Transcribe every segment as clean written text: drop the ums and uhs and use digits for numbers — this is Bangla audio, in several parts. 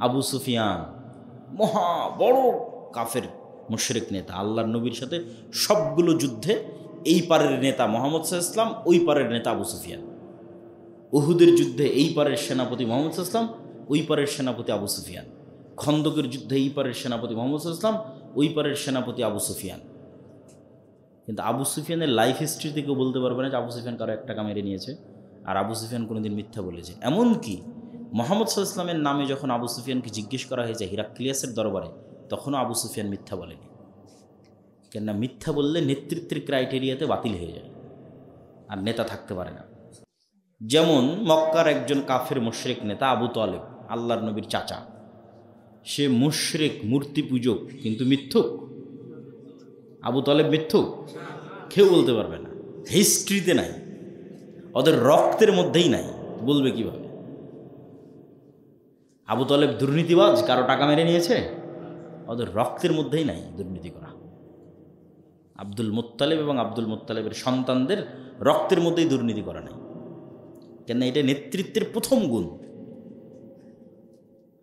আবু সুফিয়ান মহা বড় কাফের মুশরিক নেতা, আল্লাহর নবীর সাথে সবগুলো যুদ্ধে এই পারের নেতা মুহাম্মদ সাল্লাল্লাহু আলাইহি ওয়াসাল্লাম, ওই পারের নেতা আবু সুফিয়ান। উহুদের যুদ্ধে এই পারের সেনাপতি মুহাম্মদ সাল্লাল্লাহু আলাইহি ওয়াসাল্লাম, ওই পারের সেনাপতি আবু সুফিয়ান। খন্দকের যুদ্ধে এই পারের সেনাপতি মুহাম্মদ সাল্লাল্লাহু আলাইহি ওয়াসাল্লাম, ওই পারের সেনাপতি আবু সুফিয়ান। কিন্তু আবু সুফিয়ানের লাইফ হিস্ট্রিতে কেউ বলতে পারবে না যে আবু সুফিয়ান কারো 1 টাকা মেরে নিয়েছে, আর আবু সুফিয়ান কোনোদিন মিথ্যা বলেছে। এমনকি মুহাম্মদ সাল্লাল্লাহু আলাইহি ওয়াসাল্লামের নামে যখন আবু সুফিয়ানকে জিজ্ঞেস করা হয়েছে হিরাক্লিয়াসের দরবারে, তখনও আবু সুফিয়ান মিথ্যা বলেনি। কেননা মিথ্যা বললে নেতৃত্বের ক্রাইটেরিয়াতে বাতিল হয়ে যায়, আর নেতা থাকতে পারে না। যেমন মক্কার একজন কাফের মুশরিক নেতা আবু তালেব, আল্লাহর নবীর চাচা, সে মুশরিক, মূর্তি পূজক, কিন্তু মিথ্যুক। আবু তালেব মিথ্যুক? কেউ বলতে পারবে না, হিস্ট্রিতে নাই, ওদের রক্তের মধ্যেই নাই, বলবে কিভাবে? আবু তালেব দুর্নীতিবাজ, কারো টাকা মেরে নিয়েছে? ওদের রক্তের মধ্যেই নাই দুর্নীতি করা। আব্দুল মুত্তালিব এবং আব্দুল মুত্তালিবের সন্তানদের রক্তের মধ্যেই দুর্নীতি করা নাই। কেন? এটা নেতৃত্বের প্রথম গুণ।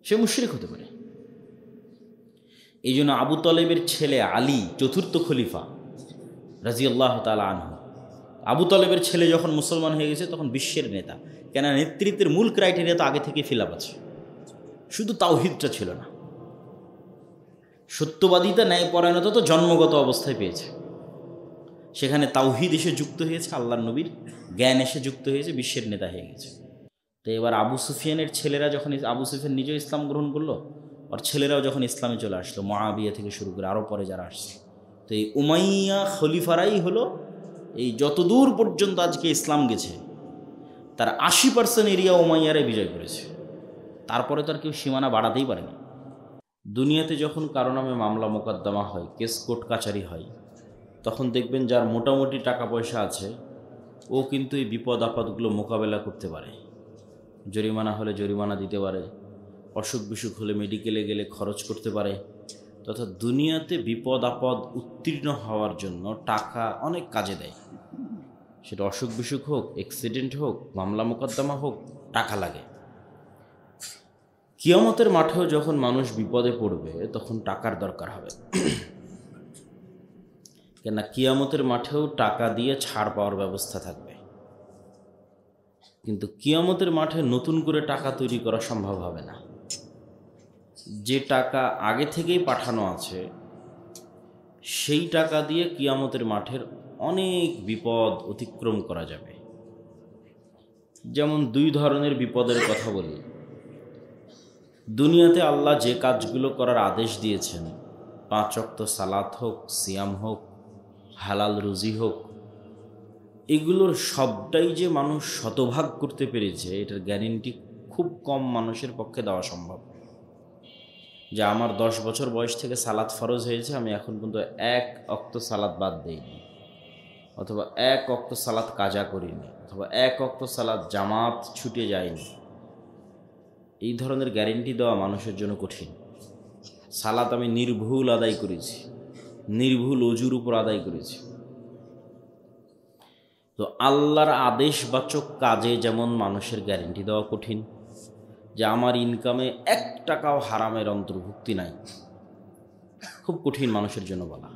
সে মুশরিক হতে পারে। এই জন্য আবু তালেবের ছেলে আলী, 4র্থ খলিফা রাদিয়াল্লাহু তাআলা আনহু, আবু তালেবের ছেলে যখন মুসলমান হয়ে গেছে তখন বিশ্বের নেতা। কেন? নেতৃত্বের মূল ক্রাইটেরিয়া তো আগে থেকে ফিল আপ আছে, শুধু তাওহীদটা ছিল না। সত্যবাদিতা, ন্যায়পরায়ণতা তো জন্মগত অবস্থায় পেয়েছে, সেখানে তাওহীদ এসে যুক্ত হয়েছে, আল্লাহর নবীর জ্ঞান এসে যুক্ত হয়েছে, বিশ্বের নেতা হয়ে গেছে। তো এবার আবু সুফিয়ানের ছেলেরা যখন, আবু সুফিয়ান নিজেও ইসলাম গ্রহণ করলো, আর ছেলেরাও যখন ইসলামে চলে আসলো, মুআবিয়া থেকে শুরু করে আরও পরে যারা আসছে, তো এই উমাইয়া খলিফারাই হলো এই যতদূর পর্যন্ত আজকে ইসলাম গেছে তার 80% এরিয়া উমাইয়ারে বিজয় করেছে। তারপরে তো আর কেউ সীমানা বাড়াতেই পারেনি। দুনিয়াতে যখন কারো নামে মামলা মোকদ্দমা হয়, কেস কোর্ট কাচারি হয়, তখন দেখবেন যার মোটামুটি টাকা পয়সা আছে ও কিন্তু এই বিপদ আপদগুলো মোকাবেলা করতে পারে। জরিমানা হলে জরিমানা দিতে পারে, অসুখ বিসুখ হলে মেডিকেলে গেলে খরচ করতে পারে। তথা দুনিয়াতে বিপদ আপদ উত্তীর্ণ হওয়ার জন্য টাকা অনেক কাজে দেয়। সেটা অসুখ বিসুখ হোক, অ্যাক্সিডেন্ট হোক, মামলা মোকদ্দমা হোক, টাকা লাগে। কিয়ামতের মাঠেও যখন মানুষ বিপদে পড়বে তখন টাকার দরকার হবে। কেননা কিয়ামতের মাঠেও টাকা দিয়ে ছাড় পাওয়ার ব্যবস্থা থাকবে, কিন্তু কিয়ামতের মাঠে নতুন করে টাকা তৈরি করা সম্ভব হবে না। যে টাকা আগে থেকেই পাঠানো আছে সেই টাকা দিয়ে কিয়ামতের মাঠের অনেক বিপদ অতিক্রম করা যাবে। যেমন 2 ধরনের বিপদের কথা বলি। দুনিয়াতে আল্লাহ যে কাজগুলো করার আদেশ দিয়েছেন, 5 ওয়াক্ত সালাত হোক, সিয়াম হোক, হালাল রুজি হোক, এগুলোর সবটাই যে মানুষ শতভাগ করতে পেরেছে এটার গ্যারেন্টি খুব কম মানুষের পক্ষে দেওয়া সম্ভব। যে আমার 10 বছর বয়স থেকে সালাত ফরজ হয়েছে, আমি এখন পর্যন্ত 1 ওয়াক্ত সালাত বাদ দেইনি, অথবা 1 ওয়াক্ত সালাত কাজা করিনি, অথবা 1 ওয়াক্ত সালাত জামাত ছুটে যায়নি, এই ধরনের গ্যারেন্টি দেওয়া মানুষের জন্য কঠিন। সালাত আমি নির্ভুল আদায় করেছি, নির্ভুল অজুর উপর আদায় করেছি। তো আল্লাহর আদেশবাচক কাজে যেমন মানুষের গ্যারেন্টি দেওয়া কঠিন, যে আমার ইনকামে 1 টাকাও হারামের অন্তর্ভুক্তি নাই, খুব কঠিন মানুষের জন্য বলা।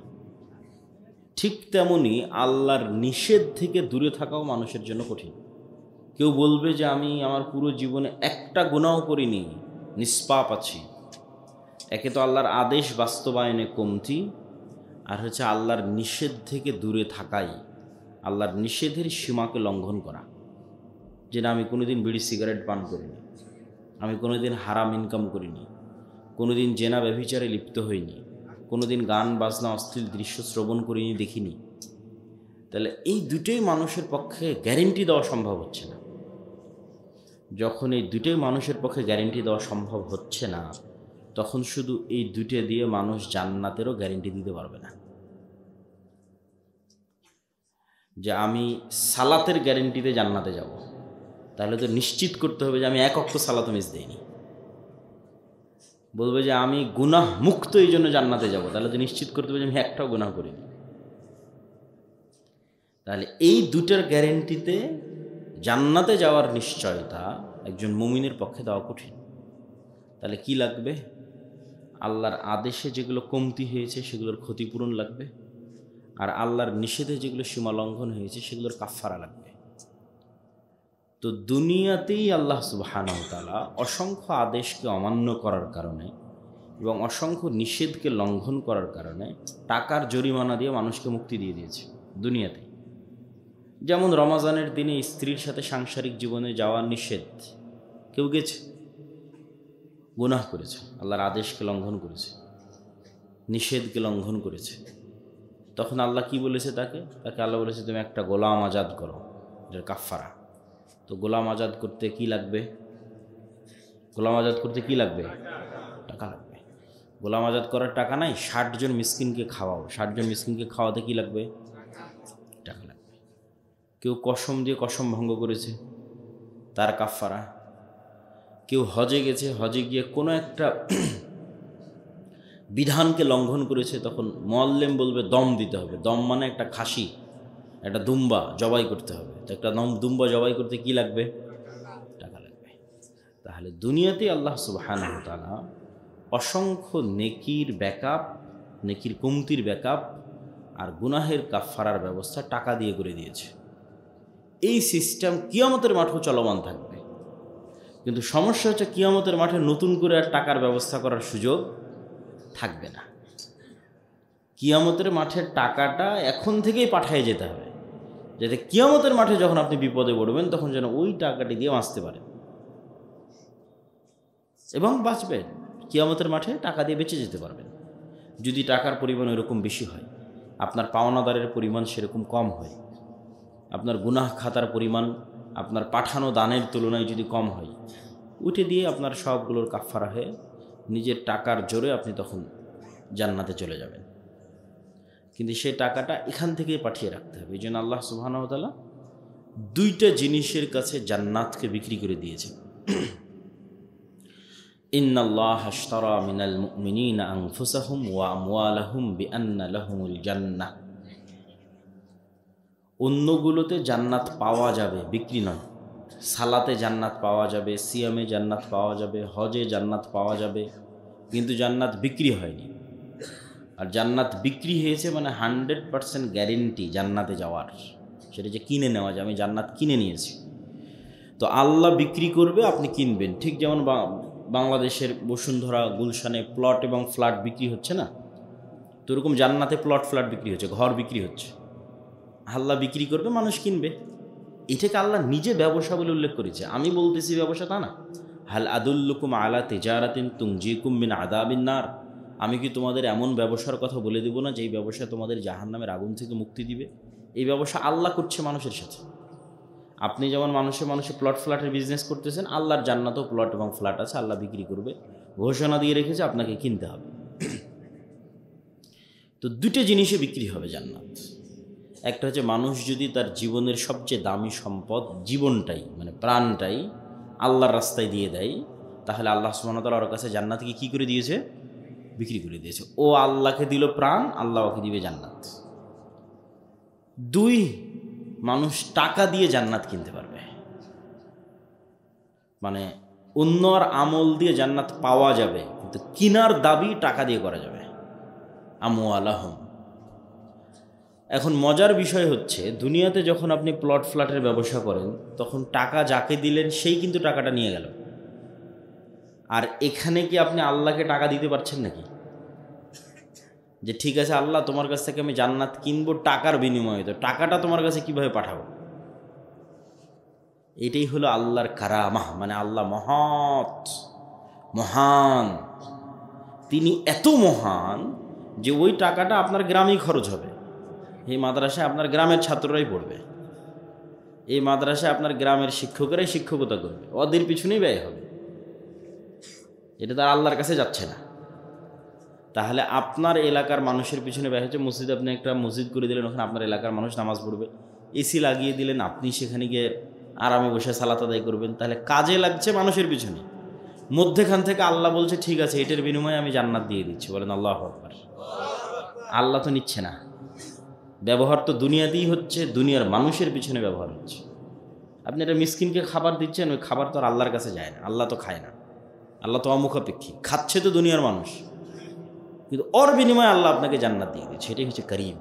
ঠিক তেমনি আল্লাহর নিষেধ থেকে দূরে থাকাও মানুষের জন্য কঠিন। কেউ বলবে যে আমি আমার পুরো জীবনে 1টা গুনাহও করিনি, নিষ্পাপ আছি। একে তো আল্লাহর আদেশ বাস্তবায়নে কমতি, আর হচ্ছে আল্লাহর নিষেধ থেকে দূরে থাকাই, আল্লাহর নিষেধের সীমাকে লঙ্ঘন করা। যে না, আমি কোনোদিন বিড়ি সিগারেট পান করিনি, আমি কোনোদিন হারাম ইনকাম করিনি, কোনোদিন জেনা ব্যভিচারে লিপ্ত হইনি, কোনোদিন গান বাজনা অশ্লীল দৃশ্য শ্রবণ করিনি, দেখিনি। তাহলে এই দুটোই মানুষের পক্ষে গ্যারেন্টি দেওয়া সম্ভব হচ্ছে না। যখন এই দুটোই মানুষের পক্ষে গ্যারেন্টি দেওয়া সম্ভব হচ্ছে না, তখন শুধু এই দুটো দিয়ে মানুষ জান্নাতেরও গ্যারেন্টি দিতে পারবে না। যে আমি সালাতের গ্যারেন্টিতে জান্নাতে যাব, তাহলে তো নিশ্চিত করতে হবে যে আমি 1 ওয়াক্ত সালাত মিস দেইনি। বলবে যে আমি গুনাহ মুক্ত, এই জন্য জান্নাতে যাব, তাহলে তো নিশ্চিত করতে হবে যে আমি 1টাও গুনাহ করিনি। তাহলে এই দুটার গ্যারেন্টিতে জান্নাতে যাওয়ার নিশ্চয়তা একজন মুমিনের পক্ষে দেওয়া কঠিন। তাহলে কি লাগবে? আল্লাহর আদেশে যেগুলো কমতি হয়েছে সেগুলোর ক্ষতিপূরণ লাগবে, আর আল্লাহর নিষেধে যেগুলো সীমা লঙ্ঘন হয়েছে সেগুলোর কাফফারা লাগবে। তো দুনিয়াতেই আল্লাহ সুবহানাহু ওয়া তাআলা অসংখ্য আদেশকে অমান্য করার কারণে এবং অসংখ্য নিষেধকে লঙ্ঘন করার কারণে টাকার জরিমানা দিয়ে মানুষকে মুক্তি দিয়ে দিয়েছে দুনিয়াতেই। যেমন রমজানের দিনে স্ত্রীর সাথে সাংসারিক জীবনে যাওয়া নিষেধ, কেউ গেছে, গুনাহ করেছে, আল্লাহর আদেশকে লঙ্ঘন করেছে, নিষেধকে লঙ্ঘন করেছে, তখন আল্লাহ কি বলেছে? তাকে আল্লাহ বলেছে তুমি একটা গোলাম আজাদ করো, এটার কাফফারা। তো গোলাম আজাদ করতে কি লাগবে? গোলাম আজাদ করতে কি লাগবে? টাকা লাগবে। গোলাম আজাদ করার টাকা নাই, 60 জন মিসকিনকে খাওয়াও, 60 জন মিসকিনকে খাওয়াতে কি লাগবে? টাকা লাগবে। কেউ কসম দিয়ে কসম ভঙ্গ করেছে, তার কাফফারা। কেউ হজে গেছে, হজে গিয়ে কোনো একটা বিধানকে লঙ্ঘন করেছে, তখন মুআল্লিম বলবে দম দিতে হবে। দম মানে একটা খাসি, একটা দুম্বা জবাই করতে হবে। তো একটা দুম্বা জবাই করতে কি লাগবে? টাকা লাগবে। তাহলে দুনিয়াতে আল্লাহ সুবহানাহু ওয়া তাআলা অসংখ্য নেকির ব্যাকআপ, নেকির কমতির ব্যাকআপ আর গুনাহের কাফফারার ব্যবস্থা টাকা দিয়ে করে দিয়েছে। এই সিস্টেম কিয়ামতের মাঠেও চলমান থাকবে। কিন্তু সমস্যা হচ্ছে কিয়ামতের মাঠে নতুন করে আর টাকার ব্যবস্থা করার সুযোগ থাকবে না। কিয়ামতের মাঠের টাকাটা এখন থেকেই পাঠিয়ে যেতে হবে, যাতে কিয়ামতের মাঠে যখন আপনি বিপদে পড়বেন তখন যেন ওই টাকাটি দিয়ে বাঁচতে পারেন এবং বাঁচবেন। কিয়ামতের মাঠে টাকা দিয়ে বেঁচে যেতে পারবেন। যদি টাকার পরিমাণ এরকম বেশি হয়, আপনার পাওনাদারের পরিমাণ সেরকম কম হয়, আপনার গুনাহ খাতার পরিমাণ আপনার পাঠানো দানের তুলনায় যদি কম হয়, উঠে দিয়ে আপনার সবগুলোর কাফফারা হয়ে নিজের টাকার জোরে আপনি তখন জান্নাতে চলে যাবেন। কিন্তু সেই টাকাটা এখান থেকেই পাঠিয়ে রাখতে হবে। এই জন্য আল্লাহ সুবহানাহু ওয়া তাআলা দুইটা জিনিসের কাছে জান্নাতকে বিক্রি করে দিয়েছে। ইন্নাল্লাহা আশতারা মিনাল মুমিনিনা আনফুসাহুম ওয়া আমওয়ালাহুম বিআন্না লাহুমুল জান্নাহ। অন্যগুলোতে জান্নাত পাওয়া যাবে, বিক্রি নয়। সালাতে জান্নাত পাওয়া যাবে, সিয়ামে জান্নাত পাওয়া যাবে, হজে জান্নাত পাওয়া যাবে, কিন্তু জান্নাত বিক্রি হয়নি। আর জান্নাত বিক্রি হয়েছে মানে 100% গ্যারেন্টি জান্নাতে যাওয়ার, সেটা যে কিনে নেওয়া যায়, আমি জান্নাত কিনে নিয়েছি। তো আল্লাহ বিক্রি করবে, আপনি কিনবেন। ঠিক যেমন বাংলাদেশের বসুন্ধরা, গুলশানে প্লট এবং ফ্ল্যাট বিক্রি হচ্ছে না, তো এরকম জান্নাতে প্লট ফ্ল্যাট বিক্রি হচ্ছে, ঘর বিক্রি হচ্ছে। আল্লাহ বিক্রি করবে, মানুষ কিনবে। এটাকে আল্লাহ নিজে ব্যবসা বলে উল্লেখ করেছে, আমি বলতেছি ব্যবসা তা না। হাল আদুল্লুকুম আলা তিজারাতিন তুনজিকুম মিন আযাবিন নার। আমি কি তোমাদের এমন ব্যবসার কথা বলে দেব না যেই ব্যবসা তোমাদের জাহান্নামের আগুন থেকে মুক্তি দিবে? এই ব্যবসা আল্লাহ করছে মানুষের সাথে। আপনি যেমন মানুষে প্লট ফ্ল্যাটের বিজনেস করতেছেন, আল্লাহর জান্নাতেও প্লট এবং ফ্ল্যাট আছে, আল্লাহ বিক্রি করবে, ঘোষণা দিয়ে রেখেছে আপনাকে কিনতে হবে। তো দুটো জিনিসে বিক্রি হবে জান্নাত। একটা হচ্ছে মানুষ যদি তার জীবনের সবচেয়ে দামি সম্পদ জীবনটাই, মানে প্রাণটাই আল্লাহর রাস্তায় দিয়ে দেয়, তাহলে আল্লাহ সুবহানাহু ওয়া তাআলা ওর কাছে জান্নাতকে কী করে দিয়েছে? বিক্রি করে দিয়েছে। ও আল্লাহকে দিল প্রাণ, আল্লাহ ওকে দিবে জান্নাত। দুই, মানুষ টাকা দিয়ে জান্নাত কিনতে পারবে, মানে অন্যর আমল দিয়ে জান্নাত পাওয়া যাবে, কিন্তু কিনার দাবি টাকা দিয়ে করা যাবে। আমওয়ালাহুম। এখন মজার বিষয় হচ্ছে, দুনিয়াতে যখন আপনি প্লট ফ্ল্যাটের ব্যবসা করেন তখন টাকা যাকে দিলেন সেই কিন্তু টাকাটা নিয়ে গেল। আর এখানে কি আপনি আল্লাহকে টাকা দিতে পারছেন নাকি? যে ঠিক আছে আল্লাহ, তোমার কাছ থেকে আমি জান্নাত কিনবো টাকার বিনিময়ে, তো টাকাটা তোমার কাছে কিভাবে পাঠাবো? এটাই হলো আল্লাহর কারামাহ, মানে আল্লাহ মহান। তিনি এত মহান যে ওই টাকাটা আপনার গ্রামেই খরচ হবে। এই মাদ্রাসায় আপনার গ্রামের ছাত্ররাই পড়বে, এই মাদ্রাসায় আপনার গ্রামের শিক্ষকেরাই শিক্ষকতা করবে, ওদের পিছনেই ব্যয় হবে। এটা তার আল্লাহর কাছে যাচ্ছে না। তাহলে আপনার এলাকার মানুষের পিছনে ব্যয় হচ্ছে। মসজিদ, আপনি একটা মসজিদ করে দিলেন, ওখানে আপনার এলাকার মানুষ নামাজ পড়বে, এসি লাগিয়ে দিলেন, আপনি সেখানে গিয়ে আরামে বসে সালাত আদায় করবেন, তাহলে কাজে লাগছে মানুষের পিছনে। মধ্যেখান থেকে আল্লাহ বলছে ঠিক আছে, এটার বিনিময়ে আমি জান্নাত দিয়ে দিচ্ছি। বলেন আল্লাহু আকবার। আল্লাহ তো নিচ্ছে না, ব্যবহার তো দুনিয়াতেই হচ্ছে, দুনিয়ার মানুষের পিছনে ব্যবহার হচ্ছে। আপনি একটা মিসকিনকে খাবার দিচ্ছেন, ওই খাবার তো আর আল্লাহর কাছে যায় না, আল্লাহ তো খায় না। আল্লাহ তো অমুখাপেক্ষী, খাচ্ছে তো দুনিয়ার মানুষ, কিন্তু ওর বিনিময়ে আল্লাহ আপনাকে জান্নাত দিয়ে দিচ্ছে। এটাই হচ্ছে করিম।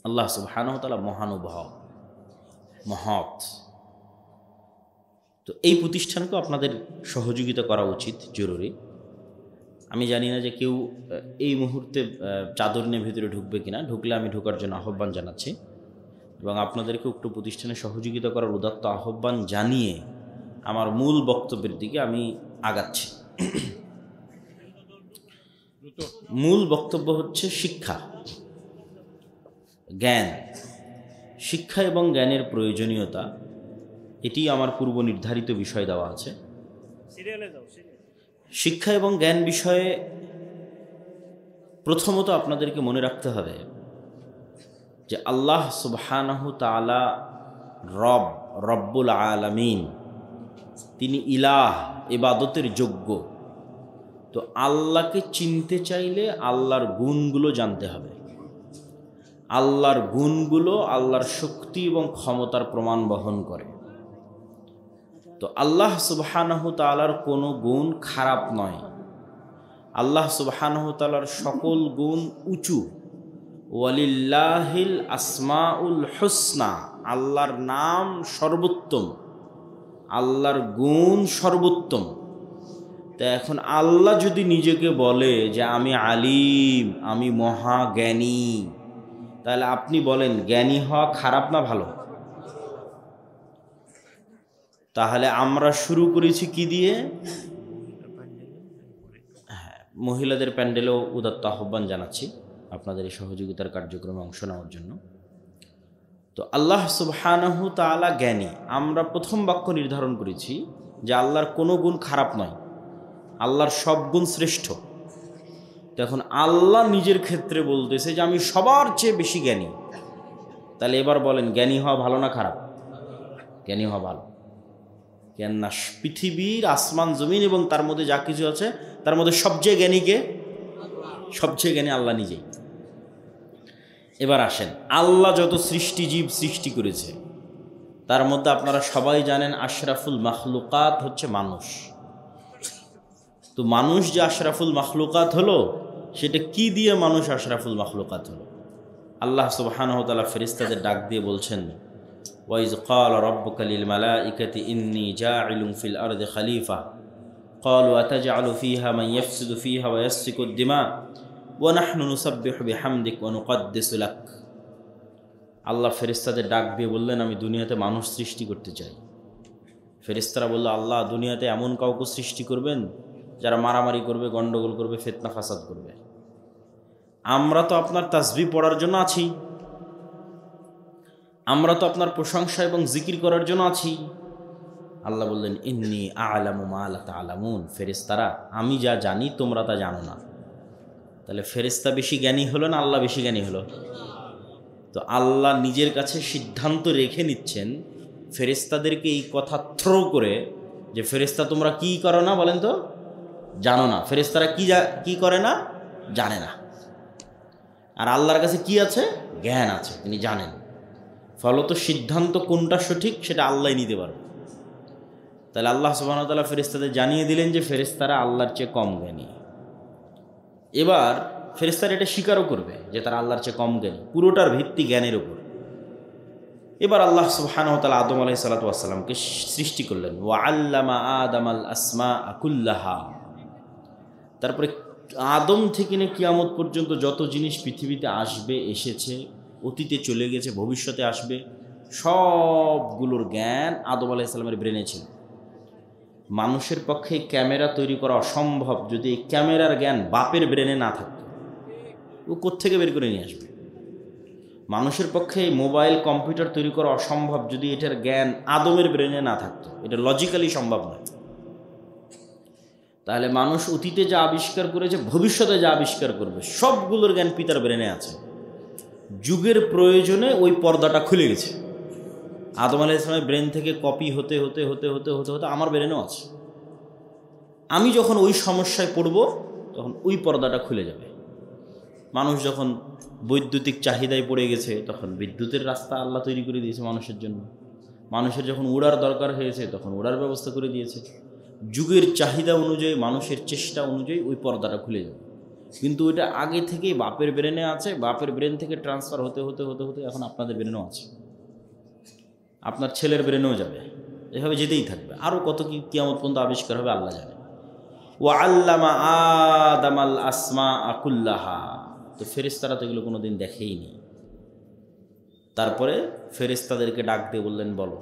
আল্লাহ সুবহানাহু ওয়া তাআলা মহানুভব, মহৎ। তো এই প্রতিষ্ঠানকেও আপনাদের সহযোগিতা করা উচিত, জরুরি। আমি জানি না যে কেউ এই মুহূর্তে চাদর নিয়ে ভিতরে ঢুকবে কিনা, ঢুকলে আমি ঢোকার জন্য আহ্বান জানাচ্ছি এবং আপনাদেরকে উক্ত প্রতিষ্ঠানে সহযোগিতা করার উদাত্ত আহ্বান জানিয়ে আমার মূল বক্তব্যের দিকে আমি আগাচ্ছি। মূল বক্তব্য হচ্ছে শিক্ষা, জ্ঞান। শিক্ষা এবং জ্ঞানের প্রয়োজনীয়তা, এটি আমার পূর্ব নির্ধারিত বিষয় দেওয়া আছে। শিক্ষা এবং জ্ঞান বিষয়ে প্রথমত আপনাদেরকে মনে রাখতে হবে যে আল্লাহ সুবহানাহু তাআলা রব্বুল আলামিন, তিনি ইলাহ, ইবাদতের যোগ্য। তো আল্লাহকে চিনতে চাইলে আল্লাহর গুণগুলো জানতে হবে। আল্লাহর গুণগুলো আল্লাহর শক্তি এবং ক্ষমতার প্রমাণ বহন করে। তো আল্লাহ সুবহানাহু তাআলার কোনো গুণ খারাপ নয়। আল্লাহ সুবহানাহু তাআলার সকল গুণ উঁচু। ওয়ালিল্লাহিল আসমাউল হুসনা, আল্লাহর নাম সর্বোত্তম, আল্লাহর গুণ সর্বোত্তম। তা এখন আল্লাহ যদি নিজেকে বলে যে আমি আলিম, আমি মহাজ্ঞানী, তাহলে আপনি বলেন জ্ঞানী হওয়া খারাপ না ভালো? তাহলে আমরা শুরু করেছি কি দিয়ে? হ্যাঁ, মহিলাদের প্যান্ডেলেও উদাত্ত আহ্বান জানাচ্ছি আপনাদের এই সহযোগিতার কার্যক্রমে অংশ নেওয়ার জন্য। তো আল্লাহ সুবহানাহু তাআলা জ্ঞানী। আমরা প্রথম বাক্য নির্ধারণ করেছি যে আল্লাহর কোনো গুণ খারাপ নয়, আল্লাহর সব গুণ শ্রেষ্ঠ। তো এখন আল্লাহ নিজের ক্ষেত্রে বলতেছে যে আমি সবার চেয়ে বেশি জ্ঞানী। তাহলে এবার বলেন জ্ঞানী হওয়া ভালো না খারাপ? জ্ঞানী হওয়া ভালো। কেননা পৃথিবীর আসমান জমিন এবং তার মধ্যে যা কিছু আছে তার মধ্যে সবচেয়ে জ্ঞানীকে? সবচেয়ে জ্ঞানী আল্লাহ নিজেই। এবার আসেন, আল্লাহ যত সৃষ্টিজীব সৃষ্টি করেছে তার মধ্যে আপনারা সবাই জানেন আশরাফুল মাখলুকাত হচ্ছে মানুষ। তো মানুষ যে আশরাফুল মাখলুকাত হলো, সেটা কি দিয়ে মানুষ আশরাফুল মাখলুকাত হলো? আল্লাহ সুবহানাহু ওয়া তাআলা ফেরেশতাদের ডাক দিয়ে বলছেন, ওয়াইজ ক্বালা রাব্বুকা লিল মালাইকাতি ইন্নী জাইলুন ফিল আরদি খলিফা ক্বালু আতাজআলু ফিহা মান ইয়াফসিদু ফিহা ওয়া ইয়াসফিকু আদ-দিমা ওয়া নাহনু নুসাব্বিহু বিহামদিক ওয়া নুকদ্দিসু লাক। আল্লাহ ফেরেশতাদের ডাক দিয়ে বললেন, আমি দুনিয়াতে মানুষ সৃষ্টি করতে চাই। ফেরেশতারা বলল, আল্লাহ দুনিয়াতে এমন কাউকে সৃষ্টি করবেন যারা মারামারি করবে, গন্ডগোল করবে, ফিতনা ফাসাদ করবে। আমরা তো আপনার তাসবিহ পড়ার জন্য আছি, আমরা তো আপনার প্রশংসা এবং জিকির করার জন্য আছি। আল্লাহ বললেন, ইন্নী আ'লামু মা লা তা'লামুন। ফেরেশতারা, আমি যা জানি তোমরা তা জানো না। তাহলে ফেরেশতা বেশি জ্ঞানী হলো না আল্লাহ বেশি জ্ঞানী হলো? তো আল্লাহ নিজের কাছে সিদ্ধান্ত রেখে নিচ্ছেন ফেরেশতাদেরকে এই কথা থ্রো করে যে ফেরেশতা তোমরা কি করো না বলেন তো? জানো না। ফেরেশতারা কি করে না? জানে না। আর আল্লাহর কাছে কি আছে? জ্ঞান আছে, তিনি জানেন। ফলত সিদ্ধান্ত কোনটা সঠিক সেটা আল্লাহই নিতে পারবে। তাহলে আল্লাহ সুবহানাহু ওয়া তাআলা ফেরেশতাদের জানিয়ে দিলেন যে ফেরেশতারা আল্লাহর চেয়ে কম জ্ঞানী। এবার ফেরেশতারা এটা স্বীকারও করবে যে তারা আল্লাহর চেয়ে কম জ্ঞানী, পুরোটার ভিত্তি জ্ঞানের উপর। এবার আল্লাহ সুবহানাহু ওয়া তাআলা আদম আলাইহিস সালাতু ওয়াস সালামকে সৃষ্টি করলেন, ওয়া আল্লামা আদামাল আসমাআ কুল্লাহা। তারপরে আদম থেকে নিয়ে কিয়ামত পর্যন্ত যত জিনিস পৃথিবীতে আসবে, এসেছে, অতীতে চলে গেছে, ভবিষ্যতে আসবে, সবগুলোর জ্ঞান আদম আলাইহিস সালামের ব্রেনে ছিল। মানুষের পক্ষে ক্যামেরা তৈরি করা অসম্ভব যদি এই ক্যামেরার জ্ঞান বাপের ব্রেনে না থাকতো। ও কোত্থেকে বের করে নিয়ে আসবে? মানুষের পক্ষে মোবাইল কম্পিউটার তৈরি করা অসম্ভব যদি এটার জ্ঞান আদমের ব্রেনে না থাকতো। এটা লজিক্যালি সম্ভব নয়। তাহলে মানুষ অতীতে যা আবিষ্কার করেছে, ভবিষ্যতে যা আবিষ্কার করবে, সবগুলোর জ্ঞান পিতার ব্রেনে আছে। যুগের প্রয়োজনে ওই পর্দাটা খুলে গেছে। আদম আলাইহিস সালামের ব্রেন থেকে কপি হতে হতে হতে হতে হতে হতে আমার ব্রেনেও আছে। আমি যখন ওই সমস্যায় পড়ব তখন ওই পর্দাটা খুলে যাবে। মানুষ যখন বৈদ্যুতিক চাহিদায় পড়ে গেছে তখন বিদ্যুতের রাস্তা আল্লাহ তৈরি করে দিয়েছে মানুষের জন্য। মানুষের যখন উড়ার দরকার হয়েছে তখন উড়ার ব্যবস্থা করে দিয়েছে। যুগের চাহিদা অনুযায়ী, মানুষের চেষ্টা অনুযায়ী ওই পর্দাটা খুলে যাবে। কিন্তু ওইটা আগে থেকেই বাপের ব্রেনে আছে, বাপের ব্রেন থেকে ট্রান্সফার হতে হতে হতে হতে এখন আপনাদের ব্রেনেও আছে, আপনার ছেলের ব্রেনেও যাবে, এভাবে যেতেই থাকবে। আরও কত কি কিয়ামত পর্যন্ত আবিষ্কার হবে আল্লাহ জানে। ওয়া আল্লামা আদামাল আসমা কুল্লাহা, তো ফেরেশতারা তো এগুলো কোনো দিন দেখেইনি। তারপরে ফেরেশতাদেরকে ডাক দিয়ে বললেন, বলো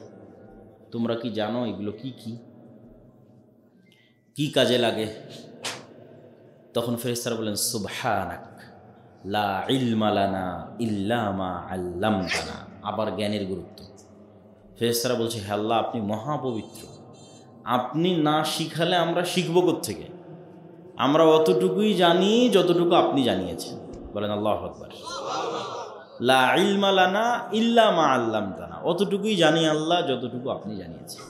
তোমরা কি জানো এগুলো কি কি কি কাজে লাগে? তখন ফেরেশতারা বললেন, সুবহানাক লা ইলমা লানা ইল্লা মা আল্লামতানা। আবার জ্ঞানের গুরুত্ব। ফেরেশতারা বলছে, হে আল্লাহ, আপনি মহাপবিত্র, আপনি না শিখালে আমরা শিখব কোত্থেকে? আমরা অতটুকুই জানি যতটুকু আপনি জানিয়েছেন। বলেন আল্লাহু আকবার। লা ইলমা লানা ইল্লা মা আল্লামতানা, অতটুকুই জানি আল্লাহ যতটুকু আপনি জানিয়েছেন।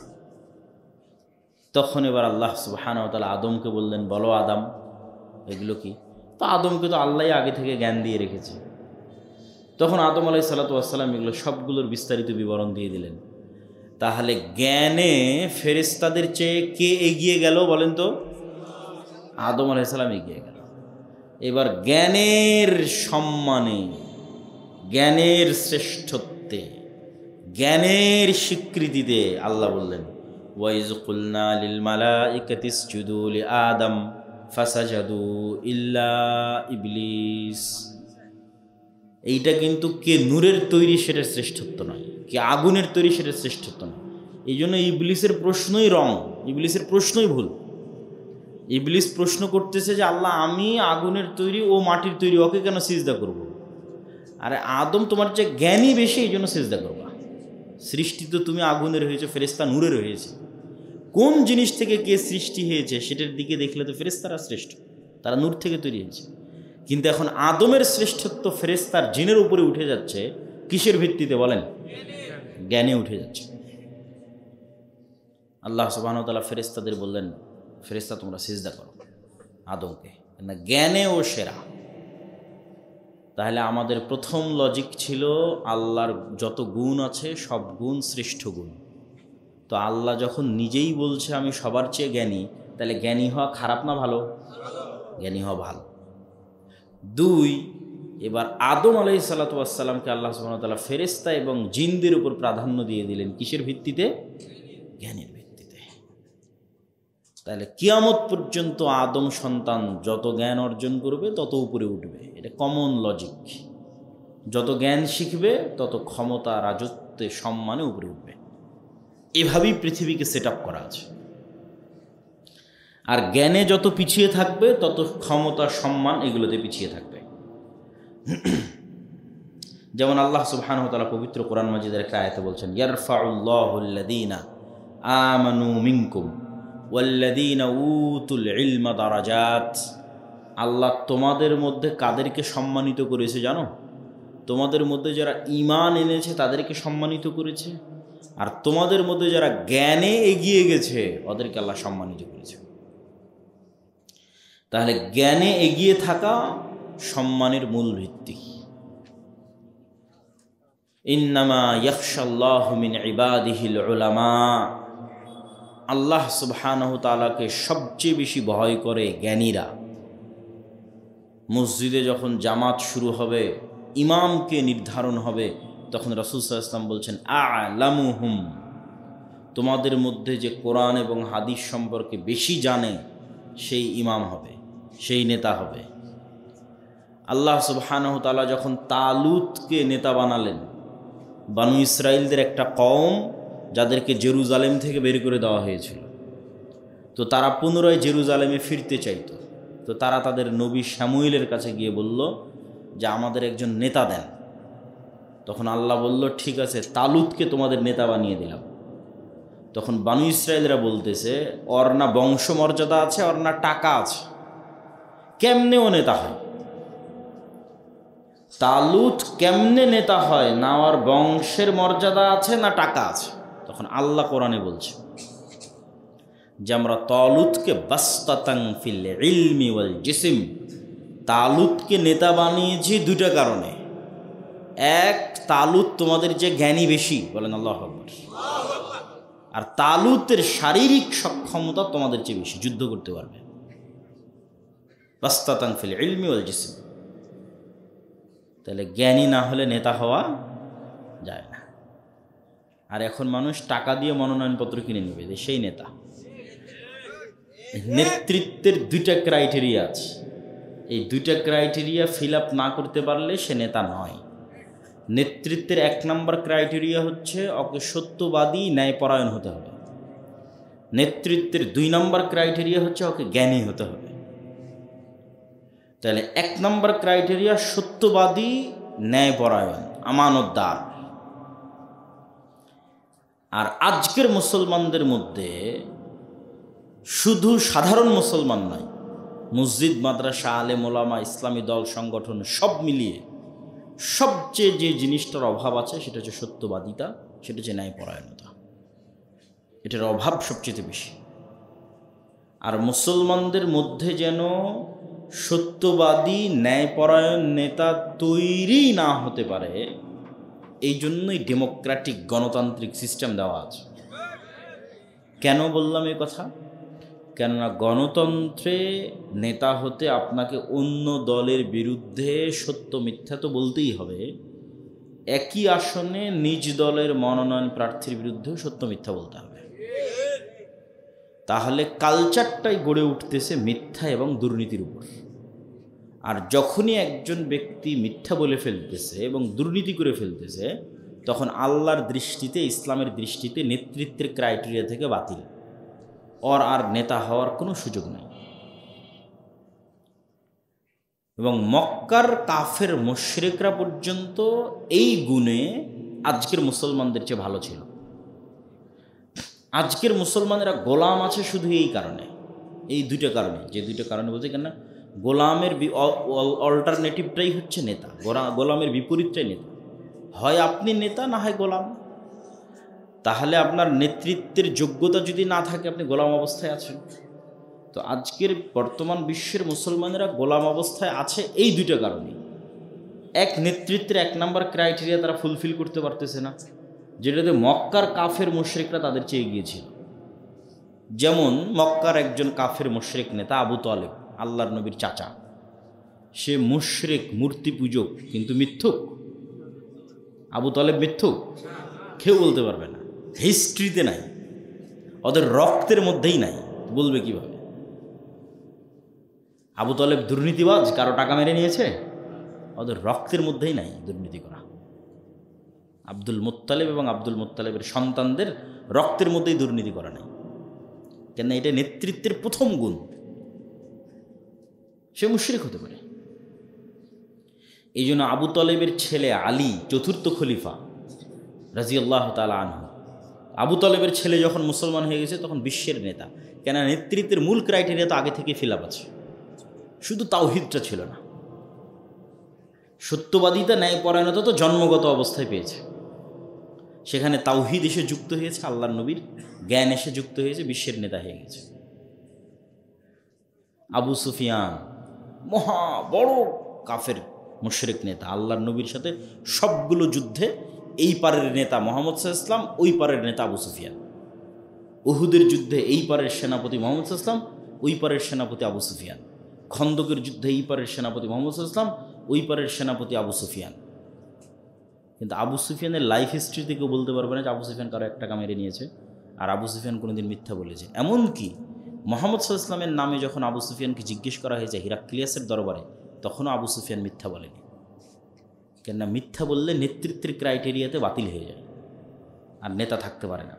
তখন এবার আল্লাহ সুবহানাহু ওয়া তাআলা আদমকে বললেন, বলো আদম এগুলো কি? তো আদমকে তো আল্লাহ আগে থেকে জ্ঞান দিয়ে রেখেছে। তখন আদম আলাইহিস সালাতু ওয়াস সালাম এগুলো সবগুলোর বিস্তারিত বিবরণ দিয়ে দিলেন। তাহলে জ্ঞানে ফেরেশতাদের চেয়ে কে এগিয়ে গেল বলেন তো? আদম আলাইহিস সালাম এগিয়ে গেল। এবার জ্ঞানের সম্মানে, জ্ঞানের শ্রেষ্ঠত্বে, জ্ঞানের স্বীকৃতিতে আল্লাহ বললেন, ওয়াইজ কুলনা লিল মালাইকাতি ইসজুদু লি আদম ফাসাজাদু ইল্লা ইবলিস। এইটা কিন্তু কে নূরের তৈরি সেটার শ্রেষ্ঠত্ব নয়, কে আগুনের তৈরি সেটার শ্রেষ্ঠত্ব নয়। এই জন্য ইবলিসের প্রশ্নই রং, ইবলিসের প্রশ্নই ভুল। ইবলিস প্রশ্ন করতেছে যে আল্লাহ, আমি আগুনের তৈরি, ও মাটির তৈরি, ওকে কেন সিজদা করব? আরে আদম, তোমার যে জ্ঞানী বেশি, এই জন্য সিজদা করবা। সৃষ্টি তো তুমি আগুনের হয়েছে, ফেরেশতা নূরের হয়েছে। কোন জিনিস থেকে কে সৃষ্টি হয়েছে সেটার দিকে দেখলে তো ফেরেশতারা শ্রেষ্ঠ, তারা নূর থেকে তৈরি হয়েছে। কিন্তু এখন আদমের শ্রেষ্ঠত্ব ফেরেশতার জিনের উপরে উঠে যাচ্ছে কিসের ভিত্তিতে বলেন? জ্ঞানে উঠে যাচ্ছে। আল্লাহ সুবহানাহু ওয়া তাআলা ফেরেশতাদের বললেন, ফেরেশতা তোমরা সিজদা করো আদমকে, না জ্ঞানে ও সেরা। তাহলে আমাদের প্রথম লজিক ছিল আল্লাহর যত গুণ আছে সব গুণ শ্রেষ্ঠ গুণ। তো আল্লাহ যখন নিজেই বলছে আমি সবার চেয়ে জ্ঞানী, তাহলে জ্ঞানী হওয়া খারাপ না ভালো? জ্ঞানী হওয়া ভালো। দুই, এবার আদম আলাইহিস সালাতু ওয়াস সালামকে আল্লাহ সুবহানাহু ওয়া তাআলা ফেরেশতা এবং জিনদের উপর প্রাধান্য দিয়ে দিলেন কিসের ভিত্তিতে? জ্ঞানের ভিত্তিতে। তাহলে কিয়ামত পর্যন্ত আদম সন্তান যত জ্ঞান অর্জন করবে তত উপরে উঠবে, এটা কমন লজিক। যত জ্ঞান শিখবে তত ক্ষমতা, রাজত্বে, সম্মানে উপরে উঠবে। এভাবেই পৃথিবীকে সেট আপ করা আছে। আর জ্ঞানে যত পিছিয়ে থাকবে তত ক্ষমতা, সম্মান এগুলোতে পিছিয়ে থাকবে। যেমন আল্লাহ সুবহানাহু ওয়া তাআলা পবিত্র কোরআন মাজিদের একটা আয়াতে বলছেন, ইয়ারফাউল্লাহুল্লাযীনা আমানু মিনকুম ওয়াল্লাযীনা উতুল ইলমা দারাজাত। আল্লাহ তোমাদের মধ্যে কাদেরকে সম্মানিত করেছে জানো? তোমাদের মধ্যে যারা ঈমান এনেছে তাদেরকে সম্মানিত করেছে, আর তোমাদের মধ্যে যারা জ্ঞানে এগিয়ে গেছে ওদেরকে আল্লাহ সম্মানিত করেছে। তাহলে জ্ঞানে এগিয়ে থাকা সম্মানের মূল ভিত্তি। ইন্নামা ইয়াখশাল্লাহু মিন ইবাদিহিল উলামা। আল্লাহ সুবহানাহু তাআলাকে সবচেয়ে বেশি ভয় করে জ্ঞানীরা। মসজিদে যখন জামাত শুরু হবে, ইমামকে নির্ধারণ হবে, তখন রাসূল সাল্লাল্লাহু আলাইহি ওয়াসাল্লাম বলছেন, আ'লামুহুম, তোমাদের মধ্যে যে কোরআন এবং হাদিস সম্পর্কে বেশি জানে সেই ইমাম হবে, সেই নেতা হবে। আল্লাহ সুবহানাহু তাআলা যখন তালুতকে নেতা বানালেন, বানু ইসরাইলদের একটা কওম যাদেরকে জেরুজালেম থেকে বের করে দেওয়া হয়েছিল, তো তারা পুনরায় জেরুজালেমে ফিরতে চাইতো। তো তারা তাদের নবী শামুয়েলের কাছে গিয়ে বলল যে আমাদের একজন নেতা দেন। তখন আল্লাহ বলল, ঠিক আছে, তালুতকে তোমাদের নেতা বানিয়ে দিলাম। তখন বানু ইসরাইলরা বলতেছে, ওর না বংশমর্যাদা আছে, ওর না টাকা আছে, কেমনে ও নেতা হয়? তালুত কেমনে নেতা হয়? না ওর বংশের মর্যাদা আছে না টাকা আছে। তখন আল্লাহ কোরআনে বলছে যে আমরা তালুতকে বাস্তাতান ফিল ইলমি ওয়াল জিসম, তালুতকে নেতা বানিয়েছি দুইটা কারণে। এক, তালুত তোমাদের যে জ্ঞানী বেশি, বলেন আল্লাহু আকবার। আর তালুতের শারীরিক সক্ষমতা তোমাদের চেয়ে বেশি, যুদ্ধ করতে পারবে। বাস্তাতান ফিল ইলমি ওয়াল জিসম। তাহলে জ্ঞানী না হলে নেতা হওয়া যায় না। আর এখন মানুষ টাকা দিয়ে মনোনয়নপত্র কিনে নেবে, সেই নেতা। নেতৃত্বের দুইটা ক্রাইটেরিয়া আছে, এই দুইটা ক্রাইটেরিয়া ফিল আপ না করতে পারলে সে নেতা নয়। নেতৃত্বের 1 নম্বর ক্রাইটেরিয়া হচ্ছে ওকে সত্যবাদী ন্যায়পরায়ণ হতে হবে। নেতৃত্বের 2 নম্বর ক্রাইটেরিয়া হচ্ছে ওকে জ্ঞানী হতে হবে। তাহলে 1 নম্বর ক্রাইটেরিয়া সত্যবাদী ন্যায়পরায়ণ আমানতদার। আর আজকের মুসলমানদের মধ্যে শুধু সাধারণ মুসলমান নয়, মসজিদ মাদ্রাসা আলেম ওলামা ইসলামী দল সংগঠন সব মিলিয়ে সবচেয়ে যে জিনিসটার অভাব আছে সেটা হচ্ছে সত্যবাদিতা, সেটা হচ্ছে ন্যায়পরায়ণতা। এটার অভাব সবচেয়ে বেশি। আর মুসলমানদের মধ্যে যেন সত্যবাদী ন্যায়পরায়ণ নেতা তৈরি না হতে পারে, এই জন্যই ডেমোক্রেটিক গণতান্ত্রিক সিস্টেম দেওয়া আছে। কেন বললাম এই কথা? কেননা গণতন্ত্রে নেতা হতে আপনাকে অন্য দলের বিরুদ্ধে সত্য মিথ্যা তো বলতেই হবে, একই আসনে নিজ দলের মনোনয়ন প্রার্থীর বিরুদ্ধেও সত্য মিথ্যা বলতে হবে। তাহলে কালচারটাই গড়ে উঠতেছে মিথ্যা এবং দুর্নীতির উপর। আর যখনই একজন ব্যক্তি মিথ্যা বলে ফেলতেছে এবং দুর্নীতি করে ফেলতেছে, তখন আল্লাহর দৃষ্টিতে, ইসলামের দৃষ্টিতে নেতৃত্বের ক্রাইটেরিয়া থেকে বাতিল, ওর আর নেতা হওয়ার কোনো সুযোগ নাই। এবং মক্কার কাফের মুশরিকরা পর্যন্ত এই গুণে আজকের মুসলমানদের চেয়ে ভালো ছিল। আজকের মুসলমানেরা গোলাম আছে শুধু এই কারণে, এই দুইটা কারণে, যে দুইটা কারণে বলতে কেন, গোলামের অল্টারনেটিভটাই হচ্ছে নেতা, গোলামের বিপরীতটাই নেতা। হয় আপনি নেতা, না হয় গোলাম। তাহলে আপনার নেতৃত্বের যোগ্যতা যদি না থাকে, আপনি গোলাম অবস্থায় আছেন। তো আজকের বর্তমান বিশ্বের মুসলমানেরা গোলাম অবস্থায় আছে এই দুইটা কারণে। এক, নেতৃত্বের 1 নম্বর ক্রাইটেরিয়া তারা ফুলফিল করতে পারতেছে না, যেটাতে মক্কার কাফের মুশরিকরা তাদের চেয়ে গিয়েছিল। যেমন মক্কার একজন কাফের মুশরিক নেতা আবু তালেব, আল্লাহর নবীর চাচা। সে মুশরিক, মূর্তি পূজক, কিন্তু মিথ্যুক। আবু তালেব মিথ্যুক কেউ বলতে পারবে না, হিস্ট্রিতে নাই, ওদের রক্তের মধ্যেই নাই, বলবে কিভাবে? আবু তালেব দুর্নীতিবাজ, কারো টাকা মেরে নিয়েছে? ওদের রক্তের মধ্যেই নাই দুর্নীতি করা। আব্দুল মুত্তালিব এবং আব্দুল মুত্তালিবের সন্তানদের রক্তের মধ্যেই দুর্নীতি করা নাই। কেন? এটা নেতৃত্বের প্রথম গুণ। সে মুশরিক হতে পারে। এই জন্য আবু তালেবের ছেলে আলী, 4র্থ খলিফা রাজিয়াল্লাহু তাআলা আনহু, আবু তালেবের ছেলে যখন মুসলমান হয়ে গেছে তখন বিশ্বের নেতা। কেন? নেতৃত্বের মূল ক্রাইটেরিয়া তো আগে থেকে ফিল আপ আছে, শুধু তাওহীদটা ছিল না। সত্যবাদিতা ন্যায়পরায়ণতা তো জন্মগত অবস্থায় পেয়েছে, সেখানে তাওহীদ এসে যুক্ত হয়েছে, আল্লাহর নবীর জ্ঞান এসে যুক্ত হয়েছে, বিশ্বের নেতা হয়ে গেছে। আবু সুফিয়ান মহা বড় কাফের মুশরিক নেতা, আল্লাহর নবীর সাথে সবগুলো যুদ্ধে এই পারের নেতা মুহাম্মদ সাল্লাল্লাহু আলাইহি ওয়াসাল্লাম, ওই পারের নেতা আবু সুফিয়ান। উহুদের যুদ্ধে এই পারের সেনাপতি মুহাম্মদ সাল্লাল্লাহু আলাইহি ওয়াসাল্লাম, ওই পারের সেনাপতি আবু সুফিয়ান। খন্দকের যুদ্ধে এই পারের সেনাপতি মুহাম্মদ সাল্লাল্লাহু আলাইহি ওয়াসাল্লাম, ওই পারের সেনাপতি আবু সুফিয়ান। কিন্তু আবু সুফিয়ানের লাইফ হিস্ট্রিতে কেউ বলতে পারবে না যে আবু সুফিয়ান কারো 1 টাকা মেরে নিয়েছে, আর আবু সুফিয়ান কোনোদিন মিথ্যা বলেছে। এমনকি মুহাম্মদ সাল্লাল্লাহু আলাইহি ওয়াসাল্লামের নামে যখন আবু সুফিয়ানকে জিজ্ঞেস করা হয়েছে হিরাক্লিয়াসের দরবারে, তখনও আবু সুফিয়ান মিথ্যা বলেনি। কেননা মিথ্যা বললে নেতৃত্বের ক্রাইটেরিয়াতে বাতিল হয়ে যায়, আর নেতা থাকতে পারে না।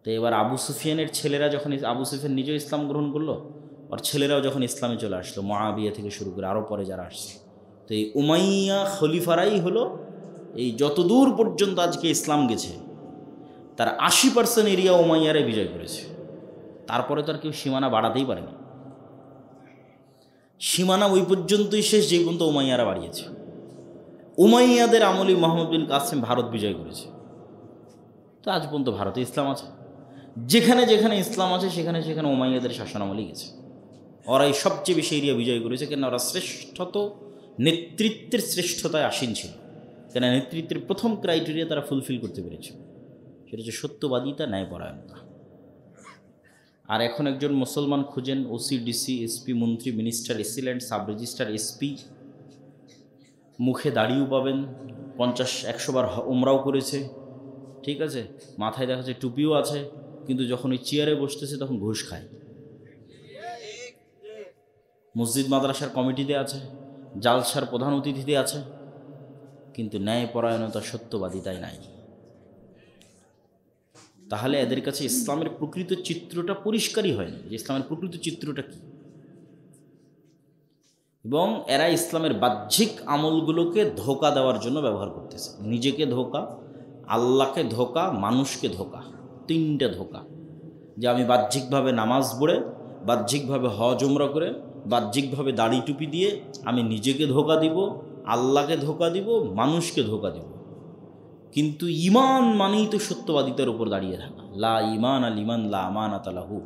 তো এবার আবু সুফিয়ানের ছেলেরা যখন, আবু সুফিয়ান নিজেও ইসলাম গ্রহণ করলো, আর ছেলেরাও যখন ইসলামে চলে আসলো, মুআবিয়া থেকে শুরু করে আরও পরে যারা আসছে, তো এই উমাইয়া খলিফারাই হলো এই যতদূর পর্যন্ত আজকে ইসলাম গেছে তার 80% এরিয়া উমাইয়ারাই বিজয় করেছে। তারপরে তো আর কেউ সীমানা বাড়াতেই পারেনি, সীমানা ওই পর্যন্তই শেষ যে পর্যন্ত উমাইয়ারা বাড়িয়েছে। উমাইয়াদের আমলি মুহাম্মদ বিন কাসিম ভারত বিজয় করেছে, তো আজ পর্যন্ত ভারতে ইসলাম আছে। যেখানে যেখানে ইসলাম আছে সেখানে সেখানে উমাইয়াদের শাসনামলি গেছে। ওরাই সবচেয়ে বেশি এরিয়া বিজয় করেছে, কেন ওরা শ্রেষ্ঠত, নেতৃত্বের শ্রেষ্ঠতায় আসীন ছিল। কেন? নেতৃত্বের প্রথম ক্রাইটেরিয়া তারা ফুলফিল করতে পেরেছে, এটা হচ্ছে সত্যবাদিতা, ন্যায়পরায়ণতা। আর এখন একজন মুসলমান খুঁজেন, ওসি, ডিসি, এসপি, মন্ত্রী, মিনিস্টার, এসিল্যান্ট, সাব রেজিস্ট্রার, এসপি, মুখে দাড়িও পাবেন, 50-100 বার উমরাও করেছে, ঠিক আছে, মাথায় দেখা যাচ্ছে টুপিও আছে, কিন্তু যখন ওই চেয়ারে বসতেছে তখন ঘুষ খায়। মসজিদ মাদ্রাসার কমিটিতে আছে, জালসার প্রধান অতিথিতে আছে, কিন্তু ন্যায়পরায়ণতা, সত্যবাদিতাই নাই। তাহলে এদের কাছে ইসলামের প্রকৃত চিত্রটা পরিষ্কারই হয়নি যে ইসলামের প্রকৃত চিত্রটা কি। এবং এরা ইসলামের বাহ্যিক আমলগুলোকে ধোঁকা দেওয়ার জন্য ব্যবহার করতেছে। নিজেকে ধোঁকা, আল্লাহকে ধোঁকা, মানুষকে ধোঁকা, 3টে ধোঁকা। যে আমি বাহ্যিকভাবে নামাজ পড়ে, বাহ্যিকভাবে হজ উমরা করে, বাহ্যিকভাবে দাড়ি টুপি দিয়ে আমি নিজেকে ধোঁকা দিব, আল্লাহকে ধোঁকা দিব, মানুষকে ধোঁকা দিব। কিন্তু ঈমান মানেই তো সত্যবাদিতার উপর দাঁড়িয়ে থাকা। লা ঈমান আল ঈমান লা আমানাত লাহু।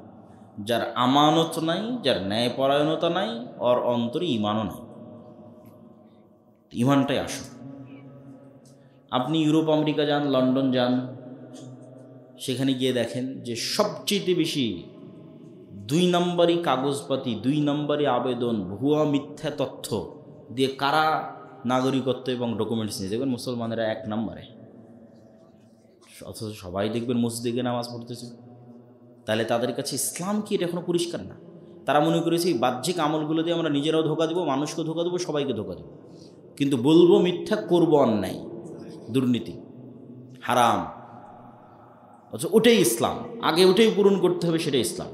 যার আমানত নাই, যার ন্যায়পরায়ণতা নাই, ওর অন্তরে ঈমানও নাই। ঈমানটাই আসল। আপনি ইউরোপ, আমেরিকা যান, লন্ডন যান, সেখানে গিয়ে দেখেন যে সবচেয়ে বেশি 2 নম্বরই কাগজপাতি, 2 নম্বরই আবেদন, ভুয়া মিথ্যা তথ্য দিয়ে কারা নাগরিকত্ব এবং ডকুমেন্টস নিয়ে দেখবেন মুসলমানেরা 1 নম্বরে। অথচ সবাই দেখবেন মসজিদে গিয়ে নামাজ পড়তেছে। তাহলে তাদের কাছে ইসলাম কি, এটা এখনো পরিষ্কার না। তারা মনে করেছে এই বাহ্যিক আমলগুলো দিয়ে আমরা নিজেরাও ধোঁকা দেবো, মানুষকে ধোঁকা দেবো, সবাইকে ধোঁকা দেবো, কিন্তু বলবো মিথ্যা, করবো অন্যায়, দুর্নীতি, হারাম। অথচ ওটাই ইসলাম। আগে ওটাই পূরণ করতে হবে, সেটাই ইসলাম,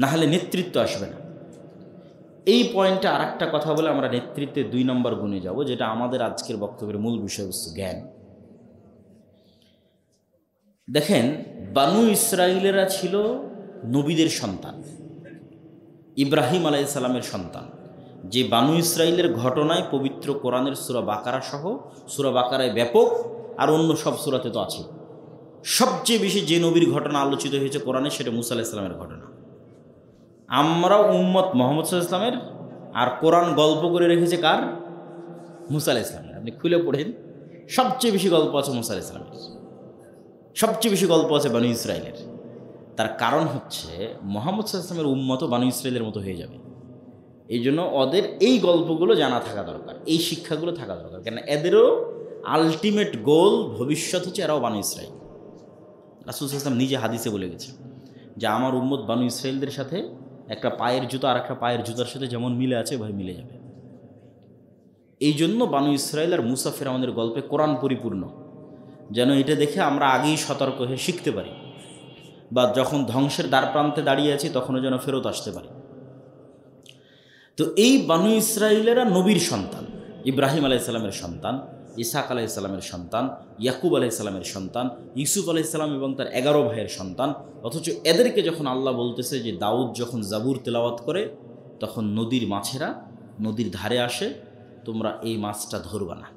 না হলে নেতৃত্ব আসবে না। এই পয়েন্টে আর একটা কথা বলে আমরা নেতৃত্বে 2 নম্বর গুণে যাব, যেটা আমাদের আজকের বক্তব্যের মূল বিষয়বস্তু, জ্ঞান। দেখেন, বানু ইসরাইলেরা ছিল নবীদের সন্তান, ইব্রাহিম আলাইহিস সালামের সন্তান। যে বানু ইসরাইলের ঘটনায় পবিত্র কোরআনের সূরা বাকারা সহ, সূরা বাকারায় ব্যাপক, আর অন্য সব সূরাতে তো আছে। সবচেয়ে বেশি যে নবীর ঘটনা আলোচিত হয়েছে কোরআনে, সেটা মুসা আলাইহিস সালামের ঘটনা। আমরা উম্মত মুহাম্মদ সাল্লাল্লাহু আলাইহি ওয়াসাল্লামের, আর কোরআন গল্প করে রেখেছে কার? মুসা আলাইহিস সালামের। আপনি খুলে পড়েন, সবচেয়ে বেশি গল্প আছে মুসা আলাইহিস সালামের, সবচেয়ে বেশি গল্প আছে বানু ইসরাইলের। তার কারণ হচ্ছে মুহাম্মদ সাল্লাল্লাহু আলাইহি ওয়াসাল্লামের উম্মত বানু ইসরাইলের মতো হয়ে যাবে। এই জন্য ওদের এই গল্পগুলো জানা থাকা দরকার, এই শিক্ষাগুলো থাকা দরকার। কেন এদেরও আলটিমেট গোল, ভবিষ্যৎ হচ্ছে এরাও বানু ইসরাইল। রাসূল সাল্লাল্লাহু আলাইহি ওয়াসাল্লাম নিজে হাদিসে বলে গেছে যে আমার উম্মত বানু ইসরাইলদের সাথে একটা পায়ের জুতা আর একটা পায়ের জুতার সাথে যেমন মিলে আছে, ভাই মিলে যাবে। এই জন্য বানু ইসরাইল আর মুসা ফিরআউনের গল্পে কোরআন পরিপূর্ণ, যেন এটা দেখে আমরা আগেই সতর্ক হয়ে শিখতে পারি, বা যখন ধ্বংসের দ্বার প্রান্তে দাঁড়িয়ে আছি তখনও যেন ফেরত আসতে পারি। তো এই বানু ইসরাইলেরা নবীর সন্তান, ইব্রাহিম আলাইহিস সালামের সন্তান, ইসহাক আলাইহিস সালামের সন্তান, ইয়াকুব আলাইহিস সালামের সন্তান, ইউসুফ আলাইহিস সালাম এবং তার 11 ভাইয়ের সন্তান। অথচ এদেরকে যখন আল্লাহ বলতেছে যে দাউদ যখন জাবুর তেলাওয়াত করে, তখন নদীর মাছেরা নদীর ধারে আসে, তোমরা এই মাছটা ধরবা না।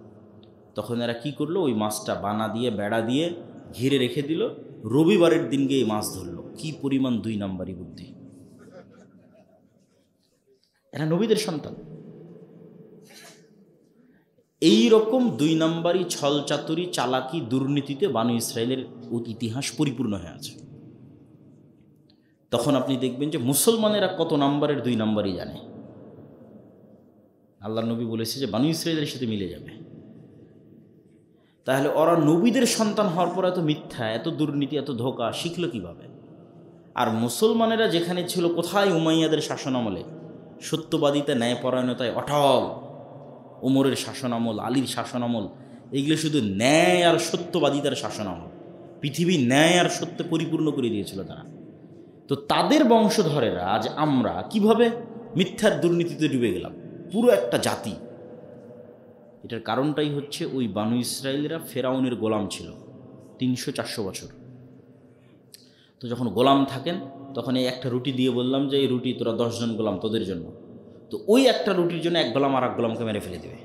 তখন এরা কি করলো? ওই মাছটা বানা দিয়ে, বেড়া দিয়ে ঘিরে রেখে দিল। রবিবারের দিন গিয়ে এই মাছ ধরলো। কি পরিমাণ 2 নম্বরই বুদ্ধি! এরা নবীদের সন্তান। এই রকম 2 নম্বরই ছল চাতুরি, চালাকি, দুর্নীতিতে বানু ইসরাইলের ইতিহাস পরিপূর্ণ হয়ে আছে। তখন আপনি দেখবেন যে মুসলমানেরা কত নম্বরের 2 নম্বরই জানে। আল্লাহ নবী বলেছে যে বানু ইসরাইলের সাথে মিলে যাবে। তাহলে ওরা নবীদের সন্তান হওয়ার পর এত মিথ্যা, এত দুর্নীতি, এত ধোঁকা শিখল কিভাবে? আর মুসলমানেরা যেখানে ছিল, কোথায়? উমাইয়াদের শাসনামলে সত্যবাদিতা, ন্যায়পরায়ণতায় অটল। ওমরের শাসনামল, আলীর শাসনামল, এগুলো শুধু ন্যায় আর সত্যবাদিতার শাসনামল। পৃথিবী ন্যায় আর সত্যে পরিপূর্ণ করে দিয়েছিল তারা। তো তাদের বংশধরেরা আজ আমরা কিভাবে মিথ্যার দুর্নীতিতে ডুবে গেলাম, পুরো একটা জাতি। এটার কারণটাই হচ্ছে ওই বানু ইসরাইলরা ফেরাউনের গোলাম ছিল 300-400 বছর। তো যখন গোলাম থাকেন, তখন এই একটা রুটি দিয়ে বললাম যে এই রুটি তোরা 10 জন গোলাম তোদের জন্য। তো ওই একটা রুটির জন্য 1 গোলাম আর 1 গোলামকে মেরে ফেলে দেবে।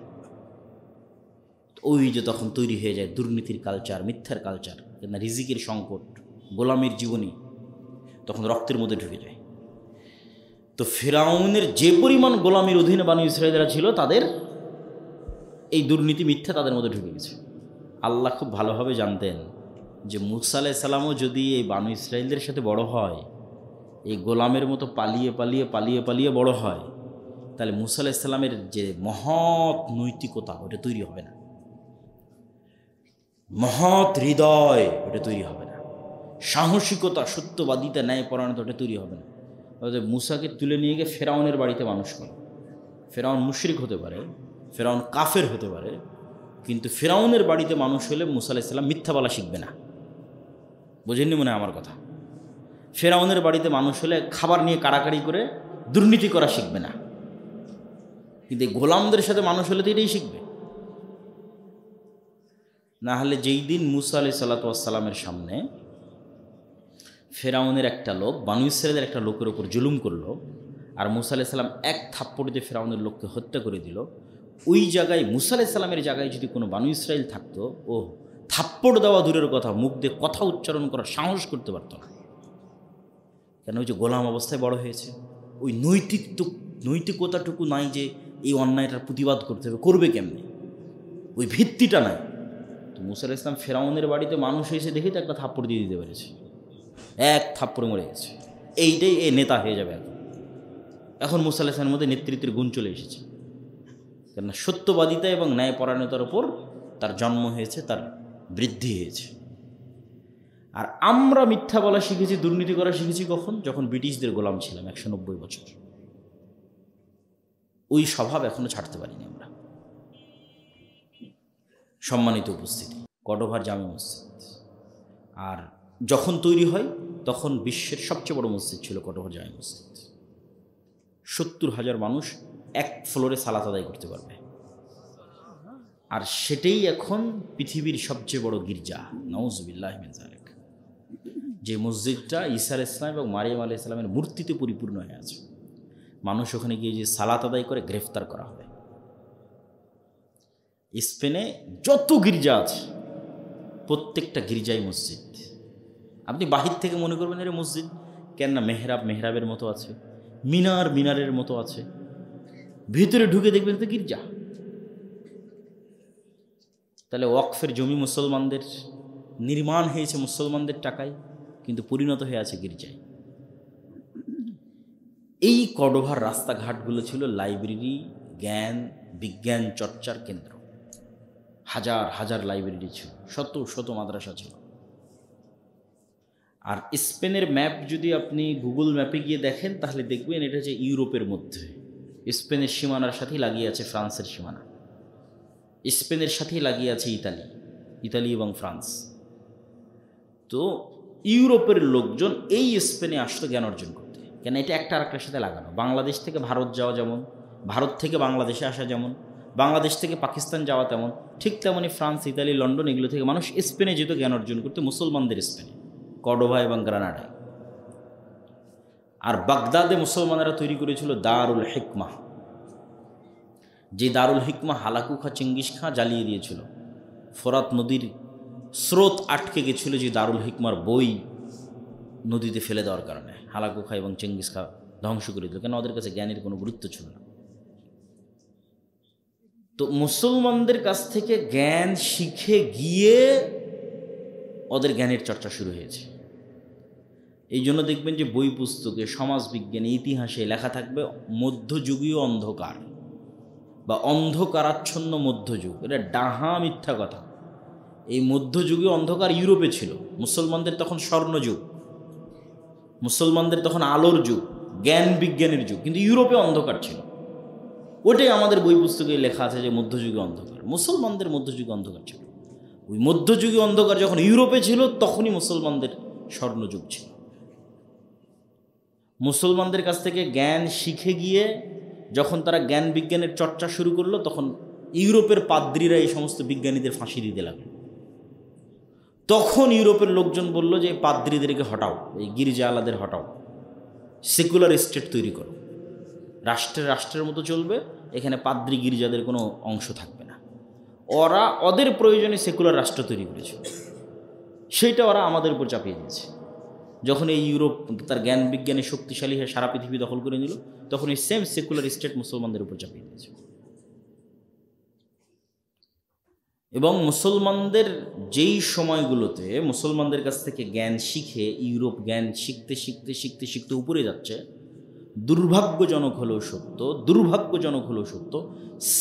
ওই যে তখন তৈরি হয়ে যায় দুর্নীতির কালচার, মিথ্যার কালচার, না রিজিকের সংকট, গোলামের জীবনী তখন রক্তের মধ্যে ঢুকে যায়। তো ফেরাউনের যে পরিমাণ গোলামির অধীনে বানু ইসরাইলরা ছিল, তাদের এই দুর্নীতি, মিথ্যা তাদের মধ্যে ঢুকে গেছে। আল্লাহ খুব ভালোভাবে জানতেন যে মুসা আলাইহিস সালামও যদি এই বানু ইসরাইলদের সাথে বড় হয়, এই গোলামের মতো পালিয়ে পালিয়ে পালিয়ে পালিয়ে বড় হয়, তাহলে মুসা আলাইহিস সালামের যে মহৎ নৈতিকতা ওটা তৈরি হবে না, মহৎ হৃদয় ওটা তৈরি হবে না, সাহসিকতা, সত্যবাদিতা, ন্যায়পরায়ণতা ওটা তৈরি হবে না। মুসাকে তুলে নিয়ে গিয়ে ফেরাউনের বাড়িতে মানুষ করে। ফেরাউন মুশরিক হতে পারে, ফেরাউন কাফের হতে পারে, কিন্তু ফেরাউনের বাড়িতে মানুষ হলে মুসা আলাইহিস সালাম মিথ্যা বলা শিখবে না। বোঝেননি মনে হয় আমার কথা? ফেরাউনের বাড়িতে মানুষ হলে খাবার নিয়ে কাড়াকাড়ি করে দুর্নীতি করা শিখবে না, কিন্তু গোলামদের সাথে মানুষ হলে তো এটাই শিখবে। না হলে যেই দিন মুসা আলাইহিস সালামের সামনে ফেরাউনের একটা লোক বানু ইসরাইলের একটা লোকের উপর জুলুম করলো, আর মুসা আলাইহিস সালাম এক থাপ্পড় দিয়ে ফেরাউনের লোককে হত্যা করে দিল, ওই জায়গায় মুসা আলাইহিস সালামের জায়গায় যদি কোনো বানু ইসরাইল থাকতো, ও থাপ্পড় দেওয়া দূরের কথা, মুখ দিয়ে কথা উচ্চারণ করার সাহস করতে পারত না। কেন? ওই যে গোলাম অবস্থায় বড় হয়েছে, ওই নৈতিকতাটুকু নাই যে এই অন্যায়টার প্রতিবাদ করতে হবে, করবে কেমনি, ওই ভিত্তিটা নাই। তো মুসা আলাইহিস সালাম ফেরাউনের বাড়িতে মানুষ এসে দেখে তো একটা থাপ্পড় দিয়ে দিতে পেরেছে, এক থাপ্পড়ে মরে গেছে। এইটাই এ নেতা হয়ে যাবে। এখন মুসা আলাইহিস সালামের মধ্যে নেতৃত্বের গুণ চলে এসেছে, কেননা সত্যবাদিতা এবং ন্যায়পরায়ণতার উপর তার জন্ম হয়েছে, তার বৃদ্ধি হয়েছে। আর আমরা মিথ্যা বলা শিখেছি, দুর্নীতি করা শিখেছি কখন? যখন ব্রিটিশদের গোলাম ছিলাম 190 বছর। ওই স্বভাব এখনো ছাড়তে পারিনি আমরা। সম্মানিত উপস্থিতি, কর্ডোভার জামে মসজিদ, আর যখন তৈরি হয় তখন বিশ্বের সবচেয়ে বড় মসজিদ ছিল কর্ডোভার জামে মসজিদ। 70,000 মানুষ এক ফ্লোরে সালাত আদায় করতে পারবে, আর সেটাই এখন পৃথিবীর সবচেয়ে বড় গির্জা। নাউজুবিল্লাহি মিন যালিক। যে মসজিদটা ঈসা আলাইহিস সালাম এবং মারিয়াম আলাইহিস সালামের মূর্তিতে পরিপূর্ণ হয়ে আছে, মানুষ ওখানে গিয়ে যে সালাত আদায় করে গ্রেফতার করা হবে। স্পেনে যত গির্জা আছে প্রত্যেকটা গির্জাই মসজিদ। আপনি বাহির থেকে মনে করবেন এর মসজিদ, কেননা মেহরাবের মতো আছে, মিনারের মতো আছে, ভিতরে ঢুকে দেখবেন তো গির্জা। তাহলে ওয়াকফের জমি মুসলমানদের, নির্মাণ হয়েছে মুসলমানদের টাকায়, কিন্তু পরিণত হয়ে আছে গির্জায়। এই কর্ডোভার রাস্তাঘাটগুলো ছিল লাইব্রেরি, জ্ঞান বিজ্ঞান চর্চার কেন্দ্র। হাজার হাজার লাইব্রেরি ছিল, শত শত মাদ্রাসা ছিল। আর স্পেনের ম্যাপ যদি আপনি গুগল ম্যাপে গিয়ে দেখেন তাহলে দেখবেন এটা যে ইউরোপের মধ্যে, স্পেনের সীমানার সাথেই লাগিয়ে আছে ফ্রান্সের সীমানা, স্পেনের সাথেই লাগিয়ে আছে ইতালি এবং ফ্রান্স। তো ইউরোপের লোকজন এই স্পেনে আসতো জ্ঞান অর্জন করতে, কেন এটা একটা আরেকটার সাথে লাগানো। বাংলাদেশ থেকে ভারত যাওয়া যেমন, ভারত থেকে বাংলাদেশে আসা যেমন, বাংলাদেশ থেকে পাকিস্তান যাওয়া তেমন, ঠিক তেমনই ফ্রান্স, ইতালি, লন্ডন এগুলো থেকে মানুষ স্পেনে যেত জ্ঞান অর্জন করতে, মুসলমানদের স্পেনে, কর্ডোভা এবং গ্রানাডায়। আর বাগদাদে মুসলমানেরা তৈরি করেছিল দারুল হিকমা, যে দারুল হিকমা হালাকু খাঁ, চেঙ্গিস খাঁ জ্বালিয়ে দিয়েছিল। ফোরাত নদীর স্রোত আটকে গেছিল যে দারুল হিকমার বই নদীতে ফেলে দেওয়ার কারণে হালাকু খাঁ এবং চেঙ্গিস খাঁ ধ্বংস করে দিল, কেন ওদের কাছে জ্ঞানের কোনো গুরুত্ব ছিল না। তো মুসলমানদের কাছ থেকে জ্ঞান শিখে গিয়ে ওদের জ্ঞানের চর্চা শুরু হয়েছে। এই জন্য দেখবেন যে বই পুস্তকে, সমাজবিজ্ঞানে, ইতিহাসে লেখা থাকবে মধ্যযুগীয় অন্ধকার বা অন্ধকারাচ্ছন্ন মধ্যযুগ। এটা ডাহা মিথ্যা কথা। এই মধ্যযুগীয় অন্ধকার ইউরোপে ছিল, মুসলমানদের তখন স্বর্ণযুগ, মুসলমানদের তখন আলোর যুগ, জ্ঞান বিজ্ঞানের যুগ, কিন্তু ইউরোপে অন্ধকার ছিল। ওটাই আমাদের বই পুস্তকে লেখা আছে যে মধ্যযুগীয় অন্ধকার। মুসলমানদের মধ্যযুগীয় অন্ধকার ছিল। ওই মধ্যযুগীয় অন্ধকার যখন ইউরোপে ছিল তখনই মুসলমানদের স্বর্ণযুগ ছিল। মুসলমানদের কাছ থেকে জ্ঞান শিখে গিয়ে যখন তারা জ্ঞান বিজ্ঞানের চর্চা শুরু করলো, তখন ইউরোপের পাদ্রীরা এই সমস্ত বিজ্ঞানীদের ফাঁসি দিতে লাগলো। তখন ইউরোপের লোকজন বলল যে পাদ্রীদেরকে হটাও, এই গির্জা আলাদের হটাও, সেকুলার স্টেট তৈরি করো, রাষ্ট্রের মতো চলবে, এখানে পাদ্রী গির্জাদের কোনো অংশ থাকবে না। ওরা ওদের প্রয়োজনে সেকুলার রাষ্ট্র তৈরি করেছিল, সেইটা ওরা আমাদের উপর চাপিয়ে দিয়েছে। যখন এই ইউরোপ তার জ্ঞান বিজ্ঞানে শক্তিশালী হয়ে সারা পৃথিবী দখল করে নিল, তখন এই সেম সেকুলার স্টেট মুসলমানদের উপর চাপিয়ে দিয়েছে। এবং মুসলমানদের যেই সময়গুলোতে মুসলমানদের কাছ থেকে জ্ঞান শিখে ইউরোপ জ্ঞান শিখতে শিখতে শিখতে শিখতে উপরে যাচ্ছে, দুর্ভাগ্যজনক হলেও সত্য,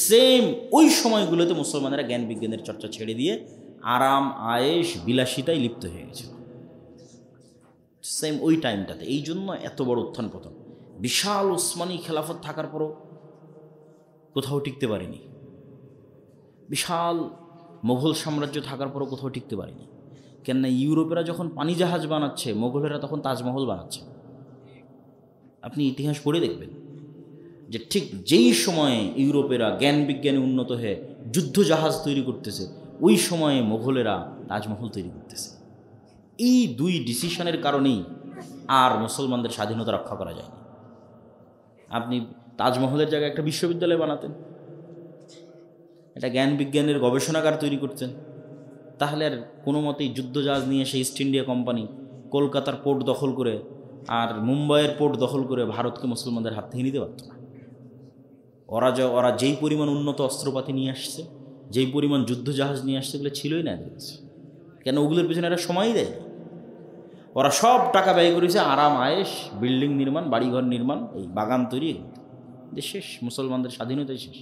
সেম ওই সময়গুলোতে মুসলমানেরা জ্ঞান বিজ্ঞানের চর্চা ছেড়ে দিয়ে আরাম আয়েশ বিলাসিতায় লিপ্ত হয়ে গেছিল, সেম ওই টাইমটাতে। এই জন্য এত বড় উত্থান পতন। বিশাল উসমানী খেলাফত থাকার পরও কোথাও টিকতে পারেনি, বিশাল মোগল সাম্রাজ্য থাকার পরও কোথাও টিকতে পারেনি। কেননা ইউরোপেরা যখন পানি জাহাজ বানাচ্ছে, মোগলেরা তখন তাজমহল বানাচ্ছে। আপনি ইতিহাস পড়ে দেখবেন যে ঠিক যেই সময়ে ইউরোপেরা জ্ঞান বিজ্ঞানে উন্নত হয়ে যুদ্ধ জাহাজ তৈরি করতেছে, ওই সময়ে মোগলেরা তাজমহল তৈরি করতেছে। এই দুই ডিসিশনের কারণেই আর মুসলমানদের স্বাধীনতা রক্ষা করা যায়নি। আপনি তাজমহলের জায়গায় একটা বিশ্ববিদ্যালয় বানাতেন, একটা জ্ঞান বিজ্ঞানের গবেষণাগার তৈরি করতেন, তাহলে আর কোনো মতেই যুদ্ধজাহাজ নিয়ে সেই ইস্ট ইন্ডিয়া কোম্পানি কলকাতার পোর্ট দখল করে আর মুম্বাইয়ের পোর্ট দখল করে ভারতকে মুসলমানদের হাত থেকে নিতে পারত না। ওরা যেই পরিমাণ উন্নত অস্ত্রপাতি নিয়ে আসছে, যেই পরিমাণ যুদ্ধজাহাজ নিয়ে আসছে, এগুলো ছিলই না এদের কাছে। কেন? ওগুলোর পেছনে এরা সময়ই দেয়। ওরা সব টাকা ব্যয় করেছে আরাম আয়েশ, বিল্ডিং নির্মাণ, বাড়িঘর নির্মাণ, এই বাগান তৈরি, দেশ শেষ, মুসলমানদের স্বাধীনতাই শেষ।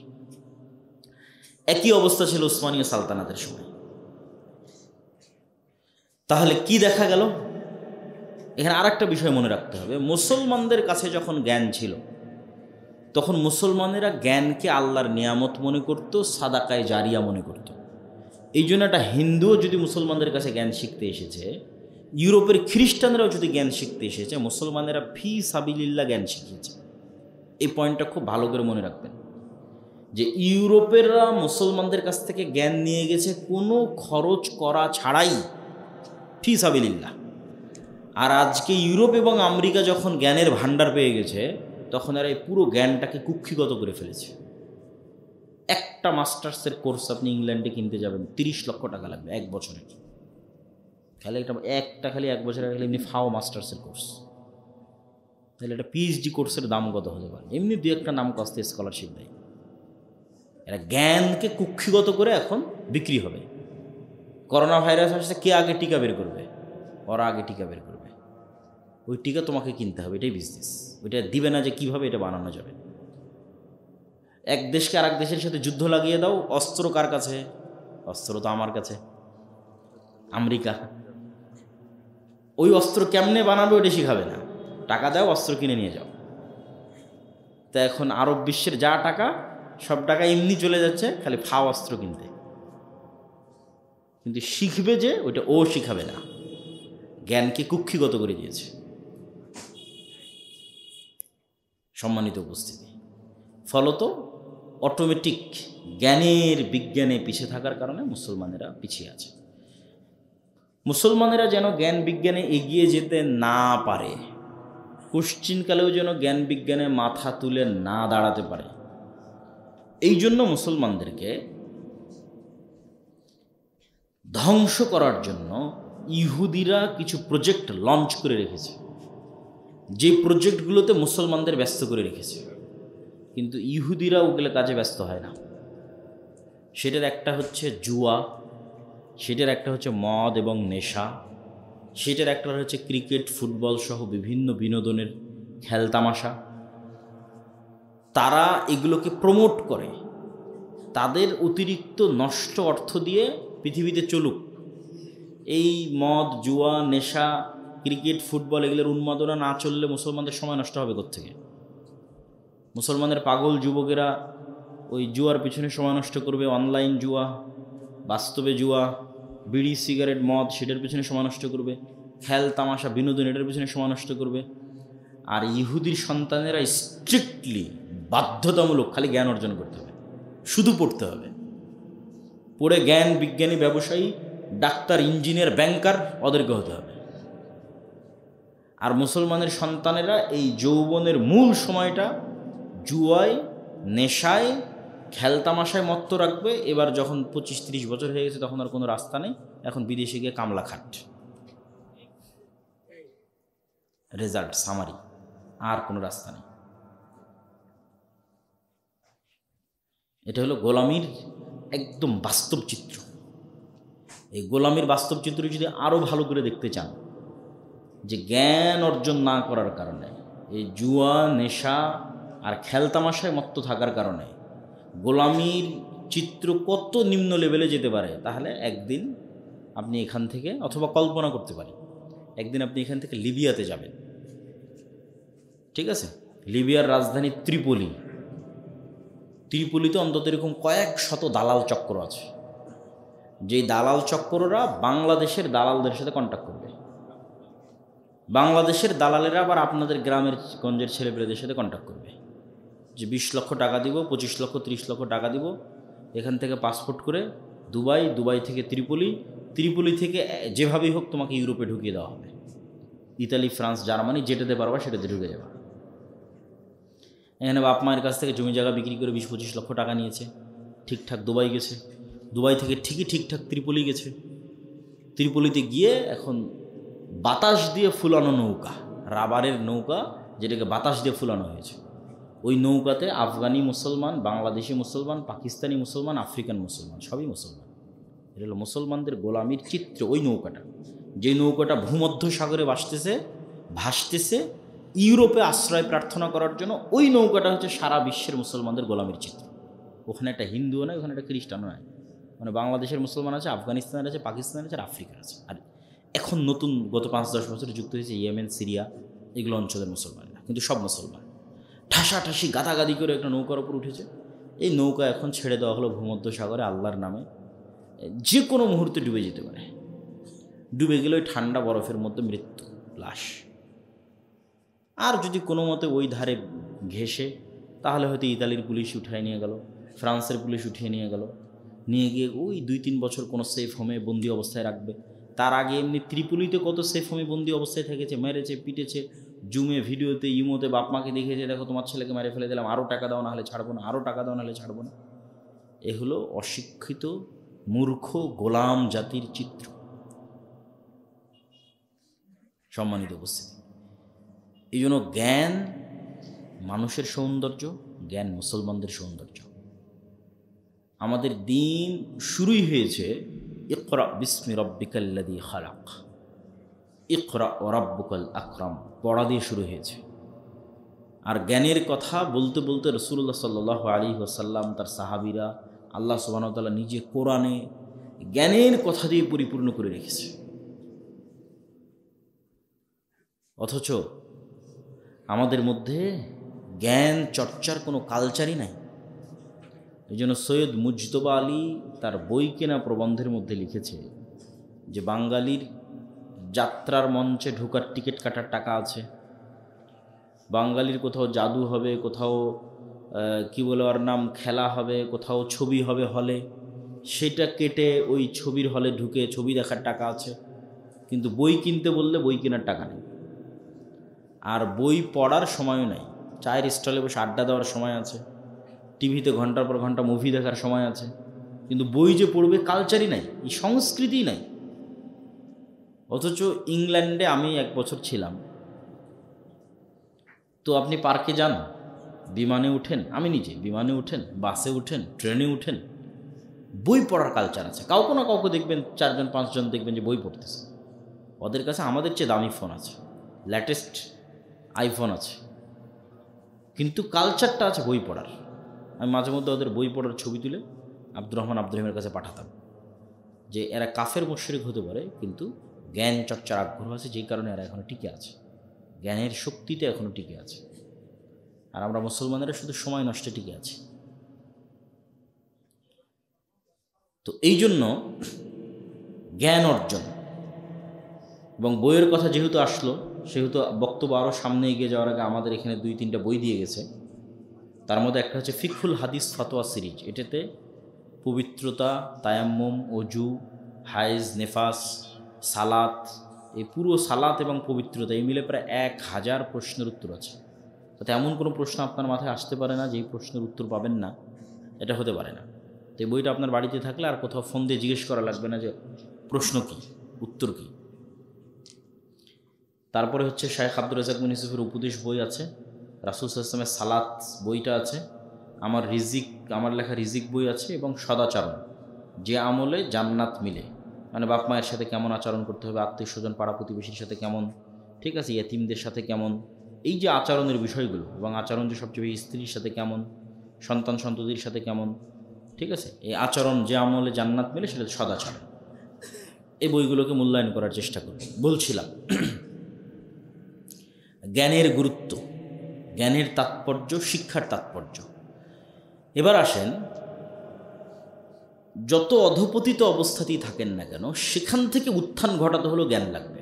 একই অবস্থা ছিল উসমানীয় সালতানাতের সময়। তাহলে কি দেখা গেল? এখানে আর একটা বিষয় মনে রাখতে হবে, মুসলমানদের কাছে যখন জ্ঞান ছিল তখন মুসলমানেরা জ্ঞানকে আল্লাহর নিয়ামত মনে করত, সাদাকায় জারিয়া মনে করত। এই জন্য একটা হিন্দুও যদি মুসলমানদের কাছে জ্ঞান শিখতে এসেছে, ইউরোপের খ্রিস্টানরাও যদি জ্ঞান শিখতে এসেছে, মুসলমানেরা ফি সাবিলিল্লাহ জ্ঞান শিখিয়েছে। এই পয়েন্টটা খুব ভালো করে মনে রাখবেন যে ইউরোপেররা মুসলমানদের কাছ থেকে জ্ঞান নিয়ে গেছে কোনো খরচ করা ছাড়াই, ফি সাবিলিল্লাহ। আর আজকে ইউরোপ এবং আমেরিকা যখন জ্ঞানের ভাণ্ডার পেয়ে গেছে, তখন এরা এই পুরো জ্ঞানটাকে কুক্ষিগত করে ফেলেছে। একটা মাস্টার্সের কোর্স আপনি ইংল্যান্ডে কিনতে যাবেন, 30 লক্ষ টাকা লাগবে এক বছরের। খালি এক বছরের খালি এমনি ফাও মাস্টার্সের কোর্স, তাহলে একটা পিএইচডি কোর্সের দাম কত হতে পারে? এমনি দু একটা নাম কস্তে স্কলারশিপ দেয়। এরা জ্ঞানকে কুক্ষিগত করে এখন বিক্রি হবে। করোনা ভাইরাস আসছে, কে আগে টিকা বের করবে? ওরা আগে টিকা বের করবে, ওই টিকা তোমাকে কিনতে হবে, এটাই বিজনেস। ওইটা দিবে না যে কিভাবে এটা বানানো যাবে। এক দেশকে আর এক দেশের সাথে যুদ্ধ লাগিয়ে দাও, অস্ত্র কার কাছে? অস্ত্র তো আমার কাছে, আমেরিকা। ওই অস্ত্র কেমনে বানাবে ওইটা শিখাবে না, টাকা দাও, অস্ত্র কিনে নিয়ে যাও। তা এখন আরব বিশ্বের যা টাকা, সব টাকা এমনি চলে যাচ্ছে খালি ফাও অস্ত্র কিনতে। কিন্তু শিখবে যে ওইটা ও শিখাবে না, জ্ঞানকে কুক্ষিগত করে দিয়েছে। সম্মানিত উপস্থিতি, ফলত অটোমেটিক জ্ঞানের বিজ্ঞানে পিছিয়ে থাকার কারণে মুসলমানেরা পিছিয়ে আছে। মুসলমানেরা যেন জ্ঞান বিজ্ঞানে এগিয়ে যেতে না পারে, কোশ্চিনকালেও যেন জ্ঞান বিজ্ঞানে মাথা তুলে না দাঁড়াতে পারে, এই জন্য মুসলমানদেরকে ধ্বংস করার জন্য ইহুদিরা কিছু প্রজেক্ট লঞ্চ করে রেখেছে, যে প্রজেক্টগুলোতে মুসলমানদের ব্যস্ত করে রেখেছে। কিন্তু ইহুদিরা ওগুলো কাজে ব্যস্ত হয় না। সেটার একটা হচ্ছে জুয়া, সেটার একটা হচ্ছে মদ এবং নেশা, সেটার একটা হচ্ছে ক্রিকেট, ফুটবল সহ বিভিন্ন বিনোদনের খেলতামাশা। তারা এগুলোকে প্রমোট করে, তাদের অতিরিক্ত নষ্ট অর্থ দিয়ে পৃথিবীতে চলুক। এই মদ, জুয়া, নেশা, ক্রিকেট, ফুটবল এগুলোর উন্মাদনা না চললে মুসলমানদের সময় নষ্ট হবে কোত্থেকে? মুসলমানের পাগল যুবকেরা ওই জুয়ার পিছনে সময় নষ্ট করবে, অনলাইন জুয়া, বাস্তবে জুয়া, বিড়ি, সিগারেট, মদ, সেটার পিছনে সময় নষ্ট করবে, খেল তামাশা, বিনোদন, এটার পিছনে সময় নষ্ট করবে। আর ইহুদির সন্তানেরা স্ট্রিক্টলি বাধ্যতামূলক খালি জ্ঞান অর্জন করতে হবে, শুধু পড়তে হবে। পড়ে জ্ঞান বিজ্ঞানী, ব্যবসায়ী, ডাক্তার, ইঞ্জিনিয়ার, ব্যাংকার ওদেরকে হতে হবে। আর মুসলমানের সন্তানেরা এই যৌবনের মূল সময়টা জুয়ায়, নেশায়, খেলতামাশায় মত্ত রাখবে। এবার যখন 25-30 বছর হয়ে গেছে তখন আর কোনো রাস্তা নেই, এখন বিদেশে গিয়ে কামলা খাট, রেজাল্ট সামারি, আর কোনো রাস্তা নেই। এটা হলো গোলামির একদম বাস্তব চিত্র। এই গোলামির বাস্তব চিত্র যদি আরও ভালো করে দেখতে চান, যে জ্ঞান অর্জন না করার কারণে, এই জুয়া, নেশা আর খেলতামাশায় মত্ত থাকার কারণে গোলামির চিত্র কত নিম্ন লেভেলে যেতে পারে, তাহলে একদিন আপনি এখান থেকে, অথবা কল্পনা করতে পারি, একদিন আপনি এখান থেকে লিবিয়াতে যাবেন। ঠিক আছে, লিবিয়ার রাজধানী ত্রিপোলি। ত্রিপোলিতে অন্তত এরকম কয়েক শত দালাল চক্র আছে, যেই দালাল চক্ররা বাংলাদেশের দালালদের সাথে কন্ট্যাক্ট করবে। বাংলাদেশের দালালেরা আবার আপনাদের গ্রামের গঞ্জের ছেলেপেলেদের সাথে কন্ট্যাক্ট করবে, যে 20 লক্ষ টাকা দিব, 25 লক্ষ 30 লক্ষ টাকা দিব, এখান থেকে পাসপোর্ট করে দুবাই, দুবাই থেকে ত্রিপোলি, ত্রিপোলি থেকে যেভাবেই হোক তোমাকে ইউরোপে ঢুকিয়ে দেওয়া হবে। ইতালি, ফ্রান্স, জার্মানি যেটাতে পারবা সেটাতে ঢুকে যাবে। এখানে বাপ মায়ের কাছ থেকে জমি জায়গা বিক্রি করে 20-25 লক্ষ টাকা নিয়েছে, ঠিকঠাক দুবাই গেছে, দুবাই থেকে ঠিকঠাক ত্রিপোলি গেছে। ত্রিপোলিতে গিয়ে এখন বাতাস দিয়ে ফুলানো নৌকা, রাবারের নৌকা, যেটাকে বাতাস দিয়ে ফুলানো হয়েছে, ওই নৌকাতে আফগানি মুসলমান, বাংলাদেশি মুসলমান, পাকিস্তানি মুসলমান, আফ্রিকান মুসলমান, সবই মুসলমান। এটা হলো মুসলমানদের গোলামির চিত্র। ওই নৌকাটা, যে নৌকাটা ভূমধ্য সাগরে ভাসতেছে ইউরোপে আশ্রয় প্রার্থনা করার জন্য, ওই নৌকাটা হচ্ছে সারা বিশ্বের মুসলমানদের গোলামির চিত্র। ওখানে একটা হিন্দুও নয়, ওখানে একটা খ্রিস্টানও নয়, মানে বাংলাদেশের মুসলমান আছে, আফগানিস্তানের আছে, পাকিস্তানের আছে, আর আফ্রিকার আছে। আর এখন নতুন গত 5-10 বছরে যুক্ত হয়েছে ইয়েমেন, সিরিয়া, এগুলো অঞ্চলের মুসলমানেরা, কিন্তু সব মুসলমান। ঠাসাঠাসি গাদাগাদি করে একটা নৌকার উপর উঠেছে। এই নৌকা এখন ছেড়ে দেওয়া হলো ভূমধ্য সাগরে আল্লাহর নামে, যে কোনো মুহূর্তে ডুবে যেতে পারে। ডুবে গেলে ওই ঠান্ডা বরফের মধ্যে মৃত্যু, লাশ। আর যদি কোনো মতে ওই ধারে ঘেঁষে, তাহলে হয়তো ইতালির পুলিশ উঠায় নিয়ে গেল, ফ্রান্সের পুলিশ উঠিয়ে নিয়ে গেল, নিয়ে গিয়ে ওই 2-3 বছর কোনো সেফ হোমে বন্দি অবস্থায় রাখবে। তার আগে এমনি ত্রিপোলিতে কত সেফ হোমে বন্দি অবস্থায় থেকেছে, মেরেছে, পিটেছে, জুমে, ভিডিওতে, ইমোতে বাপ মাকে দেখেছে, দেখো তোমার ছেলেকে মেরে ফেলে দিলাম, আরও টাকা দাও না হলে ছাড়বো না, আরও টাকা দাও না হলে ছাড়বো না। এ হলো অশিক্ষিত মূর্খ গোলাম জাতির চিত্র। সম্মানিত উপস্থিতি, এই জন্য জ্ঞান মানুষের সৌন্দর্য, জ্ঞান মুসলমানদের সৌন্দর্য। আমাদের দিন শুরুই হয়েছে ইকরা বিস্মি রব্বিকাল্লাযী খালাক, ইকরা ওয়া রাব্বুকাল আকরাম, পড়া দিয়ে শুরু হয়েছে। আর জ্ঞানের কথা বলতে বলতে রাসূলুল্লাহ সাল্লাল্লাহু আলাইহি ওয়াসাল্লাম, তার সাহাবীরা, আল্লাহ সুবহানাহু ওয়া তাআলা নিজে কোরআনে জ্ঞানের কথা দিয়ে পরিপূর্ণ করে রেখেছে। অথচ আমাদের মধ্যে জ্ঞান চর্চার কোনো কালচারই নাই। এই জন্য সৈয়দ মুজতবা আলী তার বই কেনা প্রবন্ধের মধ্যে লিখেছে যে বাঙালির যাত্রার মঞ্চে ঢোকার টিকিট কাটার টাকা আছে, বাঙালির কোথাও জাদু হবে, কোথাও কি বলে ওর নাম, খেলা হবে, কোথাও ছবি হবে হলে, সেটা কেটে ওই ছবির হলে ঢুকে ছবি দেখার টাকা আছে, কিন্তু বই কিনতে বললে বই কেনার টাকা নেই। আর বই পড়ার সময়ও নাই, চায়ের স্টলে বসে আড্ডা দেওয়ার সময় আছে, টিভিতে ঘন্টার পর ঘন্টা মুভি দেখার সময় আছে, কিন্তু বই যে পড়বে কালচারই নাই, এই সংস্কৃতিই নাই। অথচ ইংল্যান্ডে আমি 1 বছর ছিলাম, তো আপনি পার্কে যান, বিমানে উঠেন, আমি নিজে বিমানে উঠেন, বাসে উঠেন, ট্রেনে উঠেন, বই পড়ার কালচার আছে। কাউকে না কাউকে দেখবেন, 4-5 জন দেখবেন যে বই পড়তেছে। ওদের কাছে আমাদের চেয়ে দামি ফোন আছে, লেটেস্ট আইফোন আছে, কিন্তু কালচারটা আছে বই পড়ার। আমি মাঝে মধ্যে ওদের বই পড়ার ছবি তুলে আব্দুর রহমান আব্দুর রহিমের কাছে পাঠাতাম, যে এরা কাফের মুশরিক হতে পারে, কিন্তু জ্ঞান চর্চার আগ্রহ আছে, যেই কারণে এরা এখনও টিকে আছে, জ্ঞানের শক্তিতে এখনও টিকে আছে। আর আমরা মুসলমানেরা শুধু সময় নষ্টে টিকে আছি। তো এই জন্য জ্ঞান অর্জন এবং বইয়ের কথা যেহেতু আসলো, সেহেতু বক্তব্য আরও সামনে এগিয়ে যাওয়ার আগে আমাদের এখানে 2-3টা বই দিয়ে গেছে। তার মধ্যে একটা হচ্ছে ফিকহুল হাদিস ফাতোয়া সিরিজ। এটাতে পবিত্রতা, তায়াম্মুম, অজু, হাইজ, নেফাস, সালাত, এই পুরো সালাত এবং পবিত্রতা এই মিলে প্রায় 1000 প্রশ্নের উত্তর আছে। তাতে এমন কোনো প্রশ্ন আপনার মাথায় আসতে পারে না যেই প্রশ্নের উত্তর পাবেন না, এটা হতে পারে না। তো এই বইটা আপনার বাড়িতে থাকলে আর কোথাও ফোন দিয়ে জিজ্ঞেস করা লাগবে না যে প্রশ্ন কী, উত্তর কী। তারপরে হচ্ছে শায়েখ আব্দুর রাজ্জাক বিন ইউসুফের উপদেশ বই আছে, রাসূল সাল্লাল্লাহু আলাইহি ওয়াসাল্লামের সালাত বইটা আছে, আমার লেখা রিজিক বই আছে, এবং সদাচরণ, যে আমলে জান্নাত মিলে, মানে বাপ মায়ের সাথে কেমন আচরণ করতে হবে, আত্মীয় স্বজন পাড়া প্রতিবেশীর সাথে কেমন, ঠিক আছে, ইয়েতিমদের সাথে কেমন, এই যে আচরণের বিষয়গুলো, এবং আচরণ যে সবচেয়ে বেশি স্ত্রীর সাথে কেমন, সন্তান সন্ততির সাথে কেমন, ঠিক আছে, এই আচরণ যে আমলে জান্নাত মেলে সেটা সদাচরণ। এই বইগুলোকে মূল্যায়ন করার চেষ্টা করব। বলছিলাম জ্ঞানের গুরুত্ব, জ্ঞানের তাৎপর্য, শিক্ষার তাৎপর্য। এবার আসেন, যত অধপতিত অবস্থাতেই থাকেন না কেন, সেখান থেকে উত্থান ঘটাতে হলেও জ্ঞান লাগবে।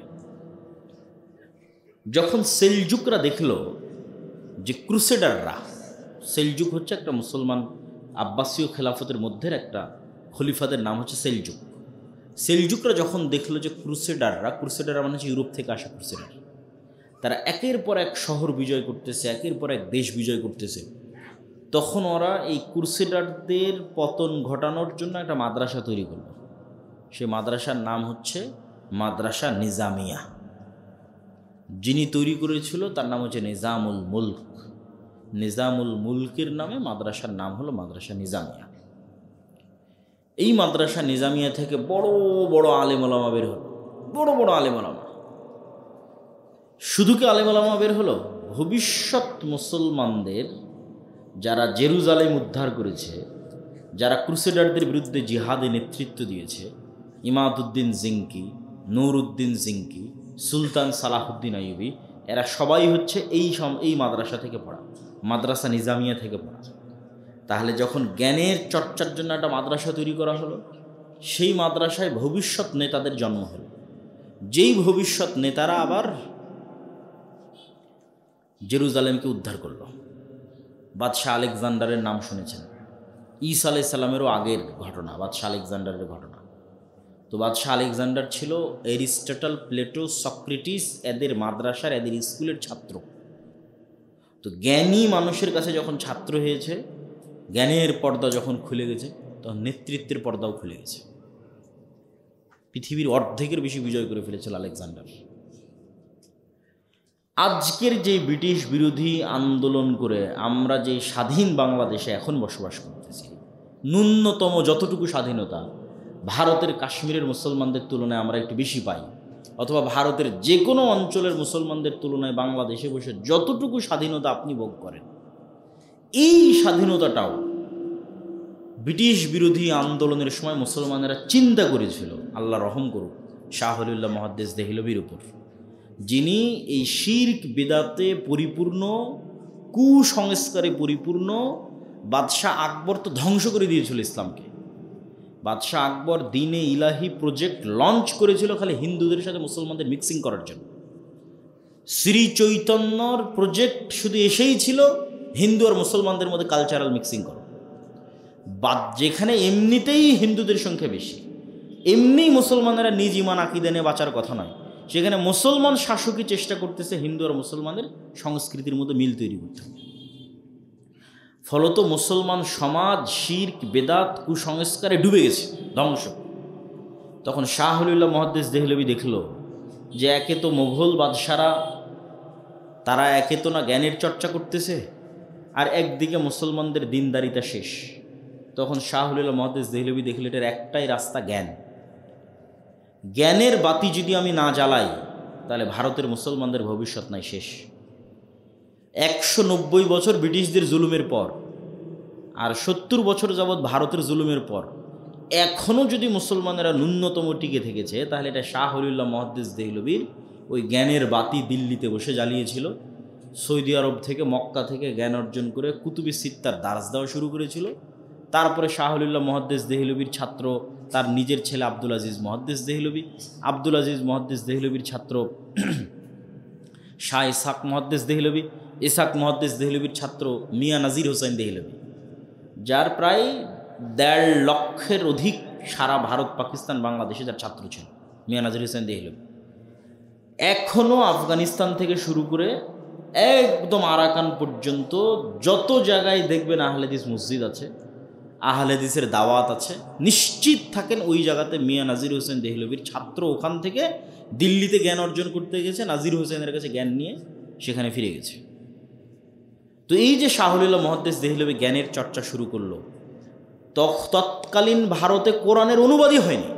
যখন সেলজুকরা দেখল যে ক্রুসেডাররা, সেলজুক হচ্ছে একটা মুসলমান আব্বাসীয় খেলাফতের মধ্যে একটা খলিফাদের নাম হচ্ছে সেলজুক। সেলজুকরা যখন দেখলো যে ক্রুসেডাররা মানে হচ্ছে ইউরোপ থেকে আসা ক্রুসেডার, তারা একের পর এক শহর বিজয় করতেছে, একের পর এক দেশ বিজয় করতেছে, তখন ওরা এই ক্রুসেডারদের পতন ঘটানোর জন্য একটা মাদ্রাসা তৈরি করল। সেই মাদ্রাসার নাম হচ্ছে মাদ্রাসা নিজামিয়া। যিনি তৈরি করেছিল তার নাম হচ্ছে নিজামুল মুলক। নিজামুল মুলকের নামে মাদ্রাসার নাম হলো মাদ্রাসা নিজামিয়া। এই মাদ্রাসা নিজামিয়া থেকে বড় বড় আলেম ওলামা বের হলো, বড় বড় আলেম ওলামা। শুধু কি আলেম ওলামা বের হলো, ভবিষ্যৎ মুসলমানদের যারা জেরুজালেম উদ্ধার করেছে, যারা ক্রুসেডারদের বিরুদ্ধে জিহাদে নেতৃত্ব দিয়েছে, ইমাদউদ্দিন জিঙ্কি, নূরউদ্দিন জিঙ্কি, সুলতান সালাহুদ্দিন আইয়ুবী, এরা সবাই হচ্ছে এই মাদ্রাসা থেকে পড়া, মাদ্রাসা নিজামিয়া থেকে পড়া। তাহলে যখন জ্ঞানের চর্চার জন্য একটা মাদ্রাসা তৈরি করা হলো, সেই মাদ্রাসায় ভবিষ্যৎ নেতাদের জন্ম হলো, যেই ভবিষ্যৎ নেতারা আবার জেরুজালেমকে উদ্ধার করলো। বাদশাহ আলেকজান্ডারের নাম শুনেছেন, ঈসা আলাইহিস সালামেরও আগের ঘটনা, বাদশাহ আলেকজান্ডারের ঘটনা। তো বাদশাহ আলেকজান্ডার ছিল এরিস্টটল, প্লেটো, সক্রেটিস এদের মাদ্রাসার, এদের স্কুলের ছাত্র। তো জ্ঞানী মানুষের কাছে যখন ছাত্র হয়েছে, জ্ঞানের পর্দা যখন খুলে গেছে, তখন নেতৃত্বের পর্দাও খুলে গেছে। পৃথিবীর অর্ধেকের বেশি বিজয় করে ফেলেছিল আলেকজান্ডার। আজকের যে ব্রিটিশ বিরোধী আন্দোলন করে আমরা যে স্বাধীন বাংলাদেশে এখন বসবাস করতেছি, ন্যূনতম যতটুকু স্বাধীনতা ভারতের কাশ্মীরের মুসলমানদের তুলনায় আমরা একটু বেশি পাই, অথবা ভারতের যে কোনো অঞ্চলের মুসলমানদের তুলনায় বাংলাদেশে বসে যতটুকু স্বাধীনতা আপনি ভোগ করেন, এই স্বাধীনতাটাও ব্রিটিশ বিরোধী আন্দোলনের সময় মুসলমানেরা চিন্তা করেছিল, আল্লাহ রহম করুক, শাহ ওলিউল্লাহ মুহাদ্দিস দেহলভির উপর, যিনি এই শিরক বিদআতে পরিপূর্ণ, কুসংস্কারে পরিপূর্ণ বাদশাহ আকবর তো ধ্বংস করে দিয়েছিল ইসলামকে। বাদশাহ আকবর দ্বীনে ইলাহি প্রজেক্ট লঞ্চ করেছিল খালি হিন্দুদের সাথে মুসলমানদের মিক্সিং করার জন্য। শ্রী চৈতন্যর প্রজেক্ট শুধু এসেই ছিল হিন্দু আর মুসলমানদের মধ্যে কালচারাল মিক্সিং করো। যেখানে এমনিতেই হিন্দুদের সংখ্যা বেশি, এমনি মুসলমানেরা নিজ ইমান আকীদা নিয়ে বাঁচার কথা নয়, সেখানে মুসলমান শাসকই চেষ্টা করতেছে হিন্দু আর মুসলমানের সংস্কৃতির মধ্যে মিল তৈরি করতে। ফলত মুসলমান সমাজ শিরক বেদাত কুসংস্কারে ডুবে গেছে, ধ্বংস। তখন শাহ ওলিউল্লাহ মুহাদ্দিস দেহলভি দেখল যে একে তো মোগল বাদশারা, তারা একে তো না জ্ঞানের চর্চা করতেছে, আর একদিকে মুসলমানদের দিনদারিতা শেষ। তখন শাহ ওলিউল্লাহ মুহাদ্দিস দেহলভি দেখল এটার একটাই রাস্তা, জ্ঞান। জ্ঞানের বাতি যদি আমি না জ্বালাই, তাহলে ভারতের মুসলমানদের ভবিষ্যৎ নাই, শেষ। 190 বছর ব্রিটিশদের জুলুমের পর আর 70 বছর যাবৎ ভারতের জুলুমের পর এখনও যদি মুসলমানেরা ন্যূনতম টিকে থেকেছে, তাহলে এটা শাহ ওলিউল্লাহ মুহাদ্দিস দেহলভির ওই জ্ঞানের বাতি দিল্লিতে বসে জ্বালিয়েছিল। সৌদি আরব থেকে, মক্কা থেকে জ্ঞান অর্জন করে কুতুবি সিত্তার দার্স দেওয়া শুরু করেছিল। তারপরে শাহ ওলিউল্লাহ মুহাদ্দিস দেহলভির ছাত্র তার নিজের ছেলে আব্দুল আজিজ মুহাদ্দিস দেহলভি, আব্দুল আজিজ মুহাদ্দিস দেহলভির ছাত্র শাহ ইসহাক মুহাদ্দিস দেহলভি, ইসহাক মুহাদ্দিস দেহলভির ছাত্র মিয়া নাজির হোসেন দেহলভি, যার প্রায় 1.5 লক্ষের অধিক সারা ভারত, পাকিস্তান, বাংলাদেশে যার ছাত্র ছিল মিয়া নাজির হোসেন দেহলভি। এখনও আফগানিস্তান থেকে শুরু করে একদম আরাকান পর্যন্ত যত জায়গায় দেখবেন আহলে হাদিস মসজিদ আছে, আহলে হাদিসের দাওয়াত আছে, নিশ্চিত থাকেন ওই জায়গাতে মিয়া নাজির হোসেন দেহলভির ছাত্র ওখান থেকে দিল্লিতে জ্ঞান অর্জন করতে গেছে, নাজির হোসেনের কাছে জ্ঞান নিয়ে সেখানে ফিরে গেছে। তো এই যে শাহ ওলিউল্লাহ মুহাদ্দিস দেহলভি জ্ঞানের চর্চা শুরু করলো, তৎকালীন ভারতে কোরআনের অনুবাদই হয়নি,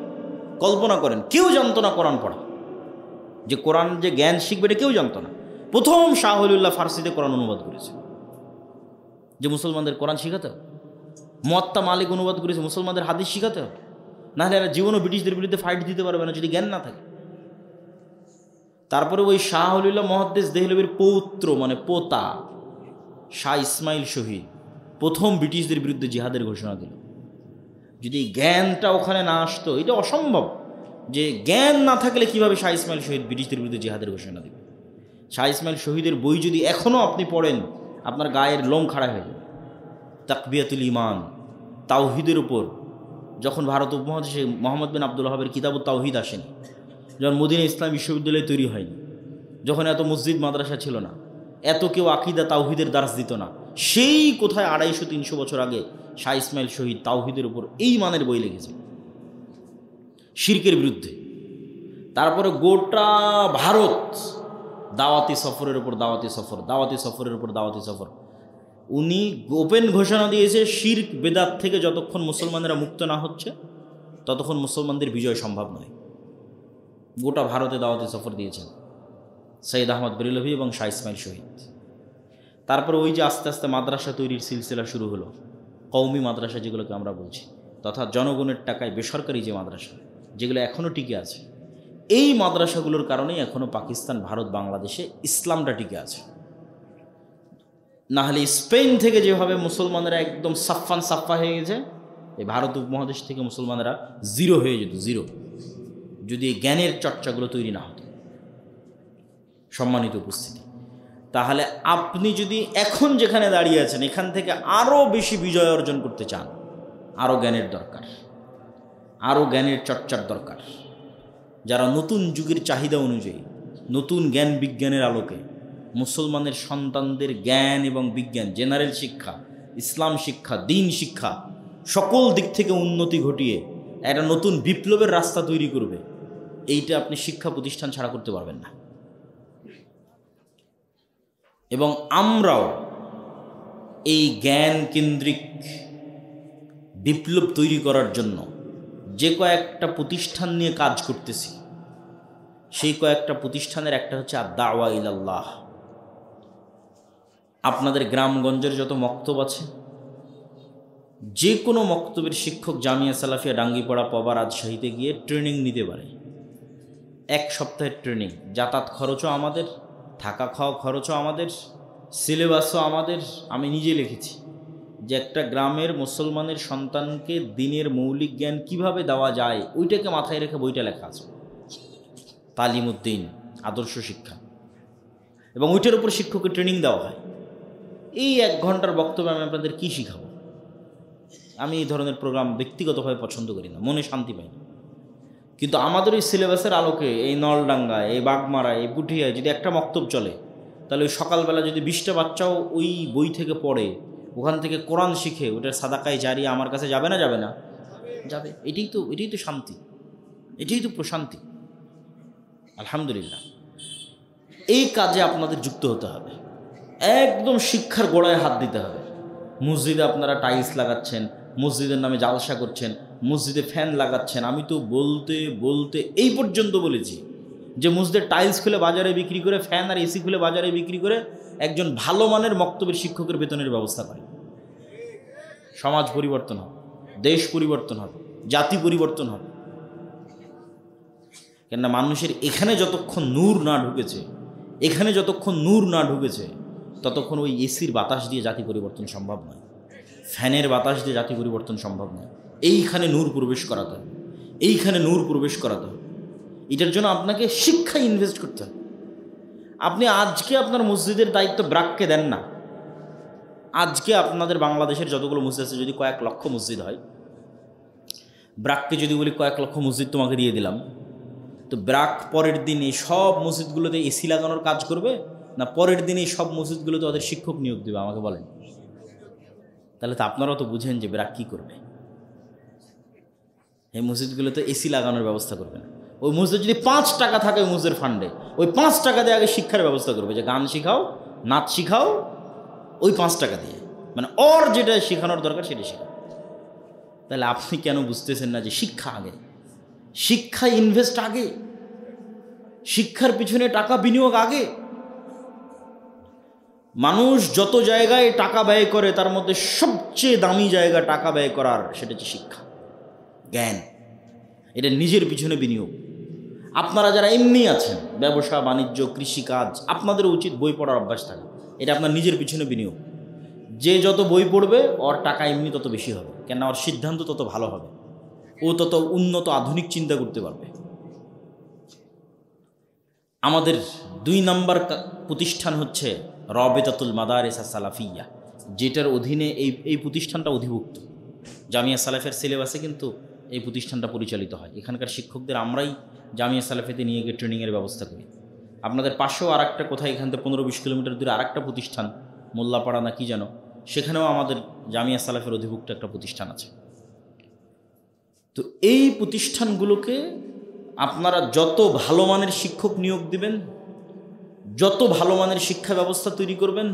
কল্পনা করেন, কেউ জানতো না কোরআন পড়া, যে কোরআন যে জ্ঞান শিখবে এটা কেউ জানতো না। প্রথম শাহ ওলিউল্লাহ ফার্সিতে কোরআন অনুবাদ করেছে, যে মুসলমানদের কোরআন শিখাতে হবে। মুয়াত্তা মালিক অনুবাদ করেছে, মুসলমানদের হাদিস শিখাতে হবে, নাহলে এরা জীবনও ব্রিটিশদের বিরুদ্ধে ফাইট দিতে পারবে না যদি জ্ঞান না থাকে। তারপরে ওই শাহ ওলিউল্লাহ মুহাদ্দিস দেহলভির পৌত্র মানে পোতা শাহ ইসমাইল শহীদ প্রথম ব্রিটিশদের বিরুদ্ধে জিহাদের ঘোষণা দিল। যদি জ্ঞানটা ওখানে না আসতো, এটা অসম্ভব, যে জ্ঞান না থাকলে কিভাবে শাহ ইসমাইল শহীদ ব্রিটিশদের বিরুদ্ধে জিহাদের ঘোষণা দেবে। শাহ ইসমাইল শহীদের বই যদি এখনও আপনি পড়েন, আপনার গায়ের লোম খাড়া হয়ে যাবে। তাকবিয়াতুল ঈমান, তাওহীদের উপর, যখন ভারত উপমহাদেশে মোহাম্মদ বিন আব্দুল ওয়াহাবের কিতাবুত তাওহীদ আসেনি, যখন মদিনা ইসলাম বিশ্ববিদ্যালয় তৈরি হয়নি, যখন এত মসজিদ মাদ্রাসা ছিল না, এত কেউ আকিদা তাওহীদের দার্স দিত না, সেই কোথায় 250-300 বছর আগে শাহ ইসমাইল শহীদ তাওহীদের উপর এই মানের বই লিখেছে শিরকের বিরুদ্ধে। তারপরে গোটা ভারত দাওয়াতি সফরের উপর দাওয়াতি সফর, দাওয়াতি সফরের উপর দাওয়াতি সফর। উনি ওপেন ঘোষণা দিয়েছে, শিরক বেদাত থেকে যতক্ষণ মুসলমানেরা মুক্ত না হচ্ছে ততক্ষণ মুসলমানদের বিজয় সম্ভব নয়। গোটা ভারতে দাওয়াতি সফর দিয়েছেন সৈয়দ আহমদ বেরেলভী এবং শাহ ইসমাইল শহীদ। তারপরে ওই যে আস্তে আস্তে মাদ্রাসা তৈরির সিলসিলা শুরু হলো, কওমি মাদ্রাসা যেগুলোকে আমরা বলছি, তথা জনগণের টাকায় বেসরকারি যে মাদ্রাসা, যেগুলো এখনও টিকে আছে, এই মাদ্রাসাগুলোর কারণেই এখনও পাকিস্তান, ভারত, বাংলাদেশে ইসলামটা টিকে আছে। নাহলে স্পেন থেকে যেভাবে মুসলমানেরা একদম সাফা হয়ে গেছে, এই ভারত উপমহাদেশ থেকে মুসলমানেরা জিরো হয়ে যেত, জিরো, যদি এই জ্ঞানের চর্চাগুলো তৈরি না হতো। সম্মানিত উপস্থিতি, তাহলে আপনি যদি এখন যেখানে দাঁড়িয়ে আছেন এখান থেকে আরও বেশি বিজয় অর্জন করতে চান, আরও জ্ঞানের দরকার, আরও জ্ঞানের চর্চার দরকার। যারা নতুন যুগের চাহিদা অনুযায়ী নতুন জ্ঞান বিজ্ঞানের আলোকে মুসলমানের সন্তানদের জ্ঞান এবং বিজ্ঞান, জেনারেল শিক্ষা, ইসলাম শিক্ষা, দিন শিক্ষা, সকল দিক থেকে উন্নতি ঘটিয়ে একটা নতুন বিপ্লবের রাস্তা তৈরি করবে, এইটা আপনি শিক্ষা প্রতিষ্ঠান ছাড়া করতে পারবেন না। এবং আমরাও এই জ্ঞান কেন্দ্রিক বিপ্লব তৈরি করার জন্য যে কয়েকটা প্রতিষ্ঠান নিয়ে কাজ করতেছি, সেই কয়েকটা প্রতিষ্ঠানের একটা হচ্ছে আদ-দাওয়া ইলাল্লাহ। আপনাদের গ্রামগঞ্জের যত মক্তব আছে, যে কোনো মক্তবের শিক্ষক জামিয়া সালাফিয়া ডাঙ্গিপাড়া পবা রাজশাহীতে গিয়ে ট্রেনিং নিতে পারে। 1 সপ্তাহের ট্রেনিং, যাতায়াত খরচও আমাদের, থাকা খাওয়া খরচও আমাদের, সিলেবাসও আমাদের। আমি নিজে লিখেছি যে একটা গ্রামের মুসলমানের সন্তানকে দিনের মৌলিক জ্ঞান কিভাবে দেওয়া যায়, ওইটাকে মাথায় রেখে বইটা লেখা আছে, তালিমউদ্দিন, আদর্শ শিক্ষা, এবং ওইটার উপর শিক্ষকের ট্রেনিং দেওয়া হয়। এই 1 ঘন্টার বক্তব্য আমি আপনাদের কী শিখাবো? আমি এই ধরনের প্রোগ্রাম ব্যক্তিগতভাবে পছন্দ করি না, মনে শান্তি পাই না। কিন্তু আমাদের ওই সিলেবাসের আলোকে এই নলডাঙ্গায়, এই বাগমারায়, এই পুঠিয়ায় যদি একটা মক্তব চলে, তাহলে ওই সকালবেলা যদি 20টা বাচ্চাও ওই বই থেকে পড়ে, ওখান থেকে কোরআন শিখে, ওটার সাদাকায় জারি আমার কাছে যাবে না? যাবে না? যাবে। এটাই তো শান্তি, এটাই তো প্রশান্তি। আলহামদুলিল্লাহ, এই কাজে আপনাদের যুক্ত হতে হবে, একদম শিক্ষার গোড়ায় হাত দিতে হবে। মসজিদে আপনারা টাইলস লাগাচ্ছেন, মসজিদের নামে জালসা করছেন, মসজিদে ফ্যান লাগাচ্ছেন। আমি তো বলতে বলতে এই পর্যন্ত বলেছি যে মসজিদের টাইলস খুলে বাজারে বিক্রি করে, ফ্যান আর এসি খুলে বাজারে বিক্রি করে একজন ভালো মানের মক্তবের শিক্ষকের বেতনের ব্যবস্থা করে। সমাজ পরিবর্তন হবে, দেশ পরিবর্তন হবে, জাতি পরিবর্তন হবে। কেননা মানুষের এখানে যতক্ষণ নূর না ঢুকেছে, এখানে যতক্ষণ নূর না ঢুকেছে, ততক্ষণ ওই এসির বাতাস দিয়ে জাতি পরিবর্তন সম্ভব নয়, ফ্যানের বাতাস দিয়ে জাতি পরিবর্তন সম্ভব নয়। এইখানে নূর প্রবেশ করাতে হবে, এইখানে নূর প্রবেশ করাতে হবে। এটার জন্য আপনাকে শিক্ষায় ইনভেস্ট করতে হবে। আপনি আজকে আপনার মসজিদের দায়িত্ব ব্রাককে দেন না। আজকে আপনাদের বাংলাদেশের যতগুলো মসজিদ আছে, যদি কয়েক লক্ষ মসজিদ হয়, ব্রাককে যদি বলি কয়েক লক্ষ মসজিদ তোমাকে দিয়ে দিলাম, তো ব্রাক পরের দিন এই সব মসজিদগুলোতে এসি লাগানোর কাজ করবে, না পরের দিন এই সব মসজিদগুলোতে ওদের শিক্ষক নিয়োগ দেবে? আমাকে বলেন। তাহলে তো আপনারাও তো বুঝেন যে ব্রাক কী করবে। এই মসজিদগুলোতে এসি লাগানোর ব্যবস্থা করবে না। ওই মসজিদ যদি 5 টাকা থাকে ওই মসজিদের ফান্ডে, ওই 5 টাকা দিয়ে আগে শিক্ষার ব্যবস্থা করবে, যে গান শিখাও, নাচ শিখাও, ওই 5 টাকা দিয়ে, মানে ওর যেটা শেখানোর দরকার সেটা শেখাও। তাহলে আপনি কেন বুঝতেছেন না যে শিক্ষা আগে? শিক্ষায় ইনভেস্ট আগে, শিক্ষার পিছনে টাকা বিনিয়োগ আগে। মানুষ যত জায়গায় টাকা ব্যয় করে তার মধ্যে সবচেয়ে দামি জায়গা টাকা ব্যয় করার, সেটা হচ্ছে শিক্ষা, জ্ঞান। এটা নিজের পিছনে বিনিয়োগ। আপনারা যারা এমনি আছেন, ব্যবসা বাণিজ্য কৃষিকাজ, আপনাদের উচিত বই পড়ার অভ্যাস থাকে। এটা আপনার নিজের পিছনে বিনিয়োগ। যে যত বই পড়বে ওর টাকা এমনি তত বেশি হবে, কেন ওর সিদ্ধান্ত তত ভালো হবে, ও তত উন্নত আধুনিক চিন্তা করতে পারবে। আমাদের 2 নম্বর প্রতিষ্ঠান হচ্ছে রাবিতাতুল মাদারিস সালাফিয়া, যেটার অধীনে এই প্রতিষ্ঠানটা অধিভুক্ত। জামিয়া সালাফের সিলেবাসে কিন্তু এই প্রতিষ্ঠানটা পরিচালিত হয়। এখানকার শিক্ষকদের আমরাই জামিয়া সালাফিতে নিয়ে গিয়ে ট্রেনিংয়ের ব্যবস্থা করি। আপনাদের পাশেও আর একটা কোথায়, এখান থেকে 15-20 কিলোমিটার দূরে আর একটা প্রতিষ্ঠান, মোল্লাপাড়া না কি যেন, সেখানেও আমাদের জামিয়া সালাফের অধিভুক্ত একটা প্রতিষ্ঠান আছে। তো এই প্রতিষ্ঠানগুলোকে আপনারা যত ভালো মানের শিক্ষক নিয়োগ দিবেন, যত ভালো মানের শিক্ষা ব্যবস্থা তৈরি করবেন,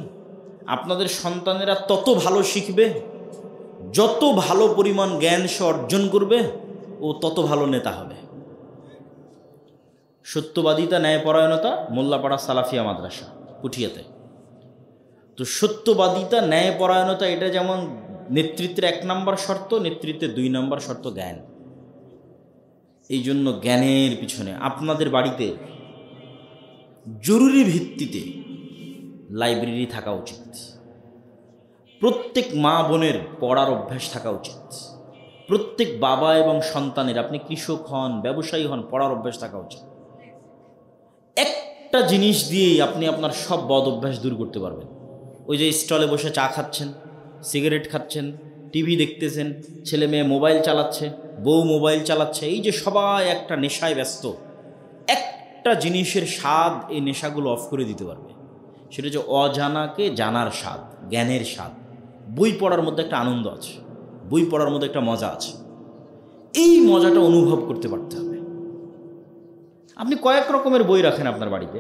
আপনাদের সন্তানেরা তত ভালো শিখবে। যত ভালো পরিমাণ জ্ঞান সে অর্জন করবে, ও তত ভালো নেতা হবে। সত্যবাদিতা, ন্যায়পরায়ণতা, মোল্লাপাড়া সালাফিয়া মাদ্রাসা পুঠিয়াতে। তো সত্যবাদিতা, ন্যায়পরায়ণতা, এটা যেমন নেতৃত্বের 1 নম্বর শর্ত, নেতৃত্বের 2 নম্বর শর্ত জ্ঞান। এই জন্য জ্ঞানের পিছনে আপনাদের বাড়িতে জরুরি ভিত্তিতে লাইব্রেরি থাকা উচিত। প্রত্যেক মা বোনের পড়ার অভ্যাস থাকা উচিত। প্রত্যেক বাবা এবং সন্তানের, আপনি কৃষক হন, ব্যবসায়ী হন, পড়ার অভ্যাস থাকা উচিত। একটা জিনিস দিয়েই আপনি আপনার সব বদ অভ্যাস দূর করতে পারবেন। ওই যে স্টলে বসে চা খাচ্ছেন, সিগারেট খাচ্ছেন, টিভি দেখতেছেন, ছেলে মেয়ে মোবাইল চালাচ্ছে, বউ মোবাইল চালাচ্ছে, এই যে সবাই একটা নেশায় ব্যস্ত, একটা জিনিসের স্বাদ এই নেশাগুলো অফ করে দিতে পারবে। সেটা হচ্ছে অজানাকে জানার স্বাদ, জ্ঞানের স্বাদ। বই পড়ার মধ্যে একটা আনন্দ আছে, বই পড়ার মধ্যে একটা মজা আছে। এই মজাটা অনুভব করতে পারতে হবে। আপনি কয়েক রকমের বই রাখেন আপনার বাড়িতে,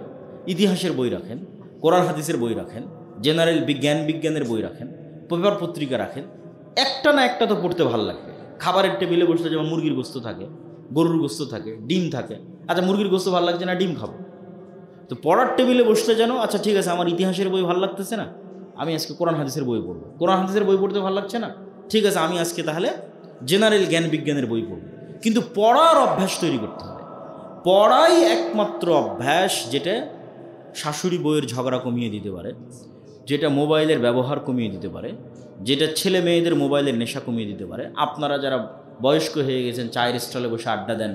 ইতিহাসের বই রাখেন, কোরআন হাদিসের বই রাখেন, জেনারেল বিজ্ঞানের বই রাখেন, পেপার পত্রিকা রাখেন, একটা না একটা তো পড়তে ভালো লাগবে। খাবারের টেবিলে বসলে যেমন মুরগির গোস্ত থাকে, গরুর গোস্ত থাকে, ডিম থাকে, আচ্ছা মুরগির গোস্ত ভালো লাগছে না, ডিম খাবো। তো পড়ার টেবিলে বসলে যেন, আচ্ছা ঠিক আছে আমার ইতিহাসের বই ভালো লাগতেছে না, আমি আজকে কোরআন হাদিসের বই পড়বো। কোরআন হাদিসের বই পড়তে ভালো লাগছে না, ঠিক আছে আমি আজকে তাহলে জেনারেল বিজ্ঞানের বই পড়ব। কিন্তু পড়ার অভ্যাস তৈরি করতে হবে। পড়াই একমাত্র অভ্যাস যেটা শাশুড়ি বইয়ের ঝগড়া কমিয়ে দিতে পারে, যেটা মোবাইলের ব্যবহার কমিয়ে দিতে পারে, যেটা ছেলে মেয়েদের মোবাইলের নেশা কমিয়ে দিতে পারে। আপনারা যারা বয়স্ক হয়ে গেছেন, চায়ের স্টলে বসে আড্ডা দেন,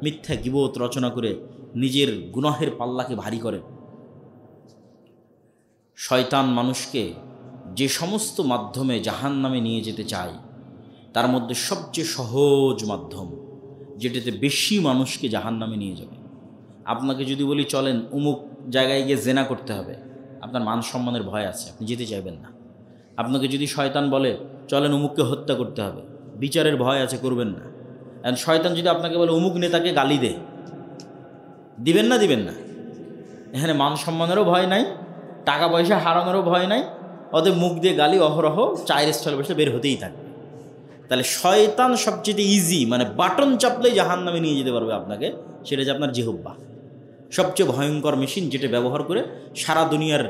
মিথ্যা গীবত রচনা করে নিজের গুনাহের পাল্লাকে ভারী করেন। শয়তান মানুষকে যে সমস্ত মাধ্যমে জাহান্নামে নিয়ে যেতে চায়, তার মধ্যে সবচেয়ে সহজ মাধ্যম, যেটাতে বেশি মানুষকে জাহান্নামে নিয়ে যাবে। আপনাকে যদি বলি চলেন অমুক জায়গায় গিয়ে জেনা করতে হবে, আপনার মান সম্মানের ভয় আছে, আপনি যেতে চাইবেন না। আপনাকে যদি শয়তান বলে চলেন অমুককে হত্যা করতে হবে, বিচারের ভয় আছে, করবেন না। আর শয়তান যদি আপনাকে বলে অমুক নেতাকে গালি দে, দিবেন না? দিবেন না। এখানে মান সম্মানেরও ভয় নাই, টাকা পয়সা হারানোরও ভয় নাই, অতএব মুখ দিয়ে গালি অহরহ চায়ের স্টলে বসে বের হতেই থাকে। তাহলে শয়তান সবচেয়ে ইজি, মানে বাটন চাপলেই জাহান্নামে নিয়ে যেতে পারবে আপনাকে, সেটা যে আপনার জিহ্বা। সবচেয়ে ভয়ঙ্কর মেশিন, যেটা ব্যবহার করে সারা দুনিয়ার